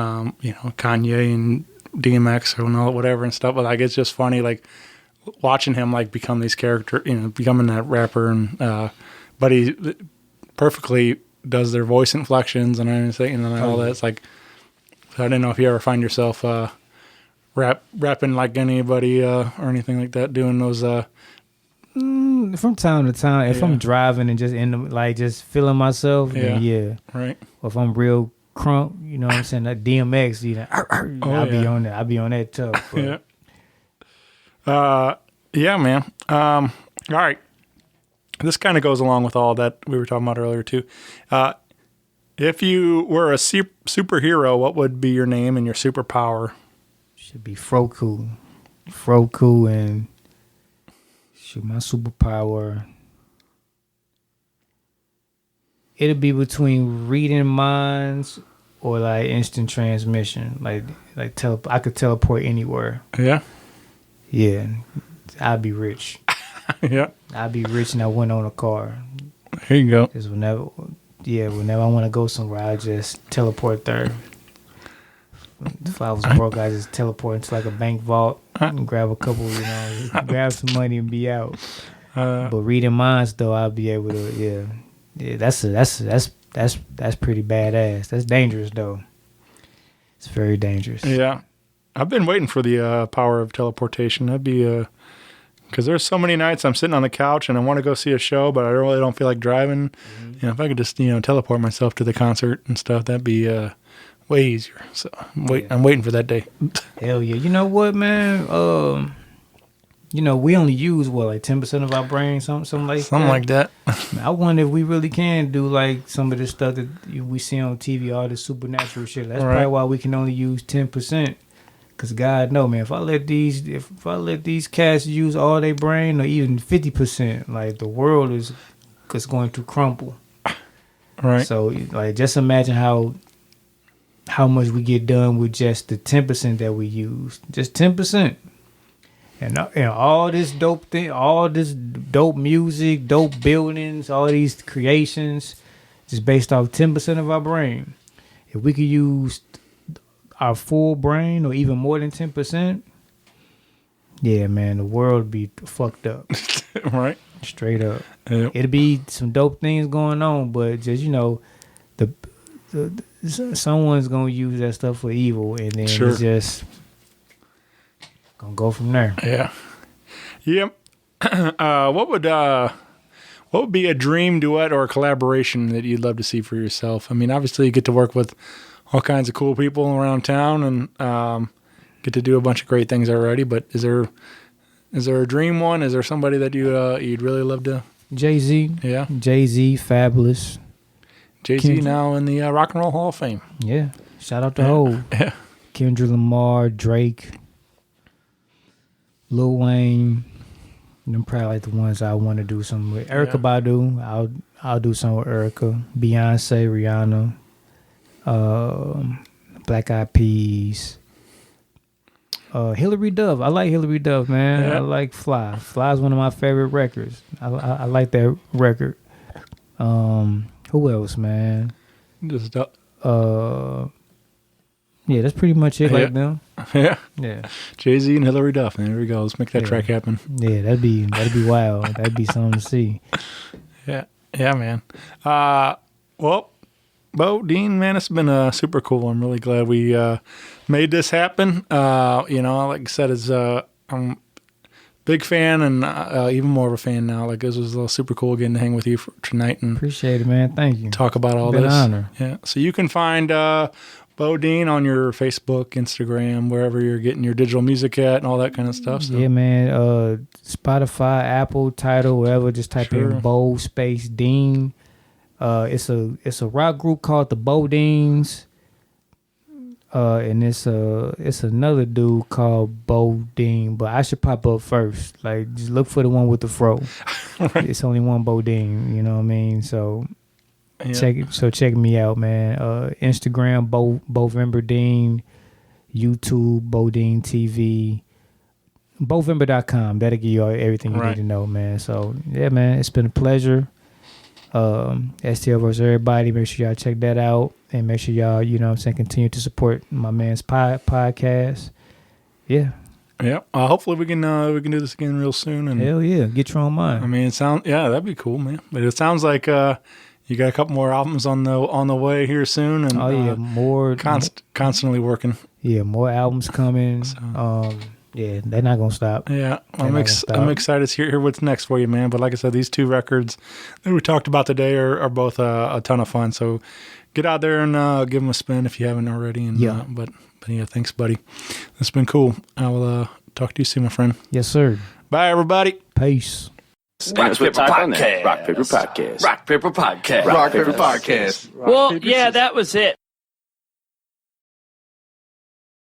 know, Kanye and DMX and all whatever and stuff. But like, it's just funny, like watching him like become these characters, you know, becoming that rapper, and but he perfectly does their voice inflections and everything and all that. It's like, I didn't know if you ever find yourself rapping like anybody or anything like that, doing those. From time to time, if I'm driving and just just feeling myself, then right. Or if I'm real crunk, you know what I'm saying, that DMX, you know, I'll be on that tough. Yeah. Yeah, man. All right. This kind of goes along with all that we were talking about earlier too. If you were a superhero, what would be your name and your superpower? Should be Froku, and my superpower. It'll be between reading minds or like instant transmission. Like I could teleport anywhere. Yeah. Yeah. I'd be rich. Yeah. I'd be rich and I wouldn't own a car. Here you go. Because whenever I want to go somewhere, I just teleport there. If I was broke, I just teleport into like a bank vault and grab a couple, you know, grab some money and be out. But reading minds though, I'll be able to, Yeah, that's pretty badass. That's dangerous though. It's very dangerous. Yeah, I've been waiting for the power of teleportation. That'd be because there's so many nights I'm sitting on the couch and I want to go see a show, but I really don't feel like driving. Mm-hmm. You know, if I could just teleport myself to the concert and stuff, that'd be way easier. So I'm waiting for that day. Hell yeah! You know what, man? we only use like 10% of our brain, something like that. I wonder if we really can do like some of the stuff that we see on TV, all this supernatural shit. That's probably why we can only use 10%. Cause God know, man, if I let these cats use all their brain or even 50%, like the world is going to crumble. Right. So like, just imagine how much we get done with just the 10% that we use, just 10%. And all this dope thing, all this dope music, dope buildings, all these creations, just based off 10% of our brain. If we could use our full brain or even more than 10%, yeah, man, the world would be fucked up. Right. Straight up. Yep. It'd be some dope things going on, but just, someone's going to use that stuff for evil, and then it's just gonna go from there. Yeah. Yep. What would be a dream duet or a collaboration that you'd love to see for yourself? I mean, obviously you get to work with all kinds of cool people around town and get to do a bunch of great things already, but is there a dream one? Is there somebody that you'd really love to? Jay-Z. Yeah. Jay-Z, Fabulous. Jay-Z now in the Rock and Roll Hall of Fame. Yeah. Shout out to Hov. Yeah. Kendrick Lamar, Drake, Lil Wayne. Them probably like the ones I want to do something with. Erykah Badu. I'll do something with Erykah. Beyonce, Rihanna. Black Eyed Peas. Hillary Duff. I like Hillary Duff, man. Yeah. I like Fly. Fly is one of my favorite records. I like that record. Who else, man? Just yeah, that's pretty much it. Like them. Yeah. Yeah. Jay-Z and Hillary Duff. Man, here we go. Let's make that track happen. Yeah, that'd be wild. That'd be something to see. Yeah. Yeah, man. Well, Bo, Dean, man, it's been super cool. I'm really glad we made this happen. Like I said, I'm a big fan and even more of a fan now. Like, this was super cool getting to hang with you for tonight and appreciate it, man. Thank you. Talk about all been this. An honor. Yeah. So you can find Bo Dean on your Facebook, Instagram, wherever you're getting your digital music at and all that kind of stuff. So. Yeah, man. Spotify, Apple, Tidal, wherever. Just type in Bo space Dean. It's a rock group called the Bodines. And it's another dude called Bodine, but I should pop up first. Like, just look for the one with the fro. Right. It's only one Bodine, you know what I mean? So check me out, man. Instagram Bovember Dean, YouTube Bodine TV, Bovember.com. That'll give you everything you need to know, man. So yeah, man, it's been a pleasure. STLvsErrbody. Make sure y'all check that out, and make sure y'all, continue to support my man's podcast. Yeah. Yeah. Hopefully we can do this again real soon. And hell yeah, get your own mind. I mean, that'd be cool, man. But it sounds like you got a couple more albums on the way here soon, and more constantly working. Yeah, more albums coming. So. Yeah, they're not gonna stop. Yeah, I'm excited to hear what's next for you, man. But like I said, these two records that we talked about today are both a ton of fun. So get out there and give them a spin if you haven't already. And but yeah, thanks, buddy. It's been cool. I will talk to you soon, my friend. Yes, sir. Bye, everybody. Peace. Rock Paper Podcast. Rock Paper Podcast. Rock Paper Podcast. Rock Paper Podcast. Well, yeah, that was it.